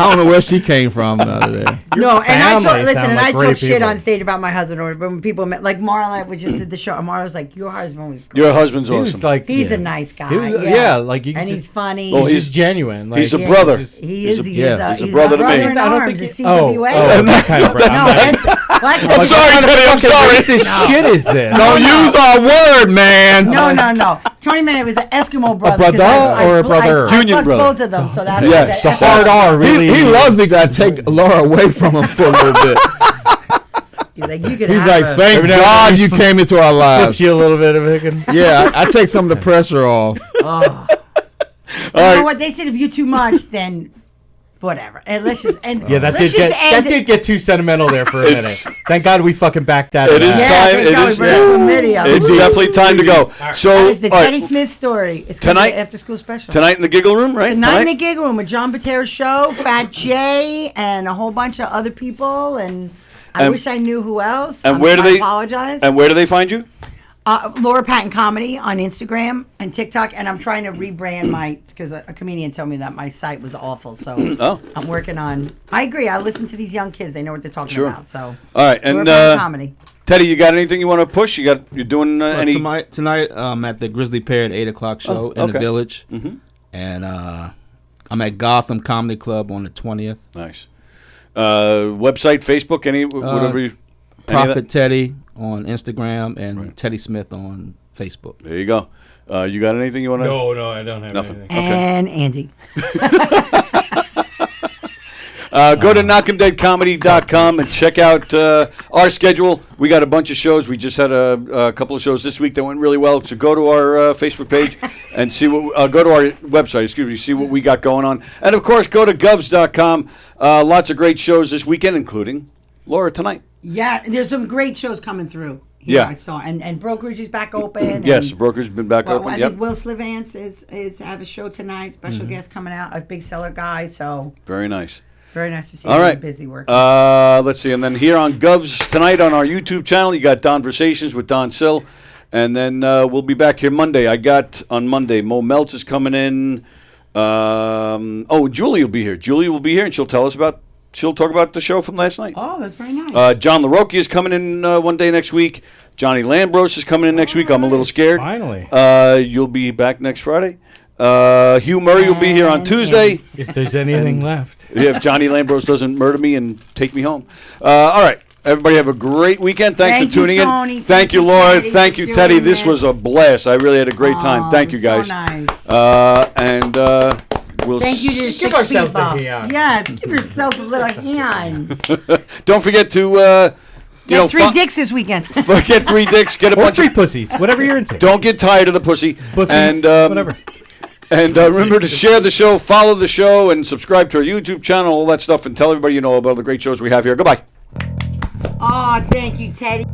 don't know where she came from out of there. No, and I family told, listen, sound and like I great talk shit people. on stage about my husband, or when people met, like Marla, we just did the show, and Marla was like, "Your husband was great. Your husband's He awesome. was like, He's a nice guy. He was- yeah. like you can and just, he's funny. Well, he's genuine. Like, he's a Yeah, brother. He is. He's yeah, a brother to me. in I don't arms. think A he- CWA. that kind of brother. No, that's I'm sorry, Teddy. I'm sorry. Racist shit is this? Don't use our word, man. no. Tony Bennett was an Eskimo brother. brother 'cause or a brother? I Union fucked brother. both of them, so that's Yes. the The hard R really. He loves me. Gotta take Laura away from him for a little bit. He's like, you could He's have like, her. thank Every now and God then he you came into our lives. Sips you a little bit of it. Yeah, I take some of the pressure off. You know what they said? If you too much, then whatever. And let's just end. Yeah, that did get too sentimental there for a minute. Thank God we fucking backed that. It is time. It's definitely time to go. So it's the Teddy Smith story. It's tonight, after school special. Tonight in the Giggle Room, right? Tonight in the Giggle Room with John Bottera's show, Fat Jay, and a whole bunch of other people. And I wish I knew who else. And I apologize. And where do they find you? Laura Patton Comedy on Instagram and TikTok, and I'm trying to rebrand because a comedian told me that my site was awful, so I'm working on. I agree. I listen to these young kids; they know what they're talking about. So, all right, and Laura Patton Comedy. Teddy, you got anything you want to push? You're doing any tonight? I'm at the Grizzly Pear at 8:00 show in the Village, and I'm at Gotham Comedy Club on the 20th. Nice. Website, Facebook, whatever you. Prophet Teddy on Instagram and Teddy Smith on Facebook. There you go. You got anything you want to? No, I don't have nothing. Anything. And Andy. Go to knockemdeadcomedy.com and check out our schedule. We got a bunch of shows. We just had a couple of shows this week that went really well. So go to our Facebook page and see what. Go to our website. See what we got going on. And of course, go to govs.com. Lots of great shows this weekend, including Laura tonight. Yeah, there's some great shows coming through. Yeah, I saw, and Brokerage is back open. Yes, Brokerage has been back open. I think Will Slivance is have a show tonight. Special guest coming out, a big seller guy. So very nice. Very nice to see you. All right, busy work. Let's see, and then here on Govs tonight on our YouTube channel, you got Donversations with Don Sill, and then we'll be back here Monday. On Monday, Mo Meltz is coming in. Julie will be here. Julie will be here, and she'll talk about the show from last night. Oh, that's very nice. John LaRocchia is coming in one day next week. Johnny Lambros is coming in next week. I'm a little scared. Finally. You'll be back next Friday. Hugh Murray will be here on Tuesday. If there's anything left. If Johnny Lambros doesn't murder me and take me home. All right. Everybody have a great weekend. Thanks for tuning Tony. in. Thank you, Laura. Teddy, Thank you, Teddy. This was a blast. I really had a great time. Thank you, guys. So nice. We'll Thank you to give ourselves a hand. Yes, give yourselves a little hand. Don't forget to get 3 dicks this weekend. Get 3 dicks. Get a bunch 3 pussies. Whatever you're into. Don't get tired of the pussy. Pussies, whatever. And remember to share the show, follow the show, and subscribe to our YouTube channel, all that stuff, and tell everybody you know about the great shows we have here. Goodbye. Oh, thank you, Teddy.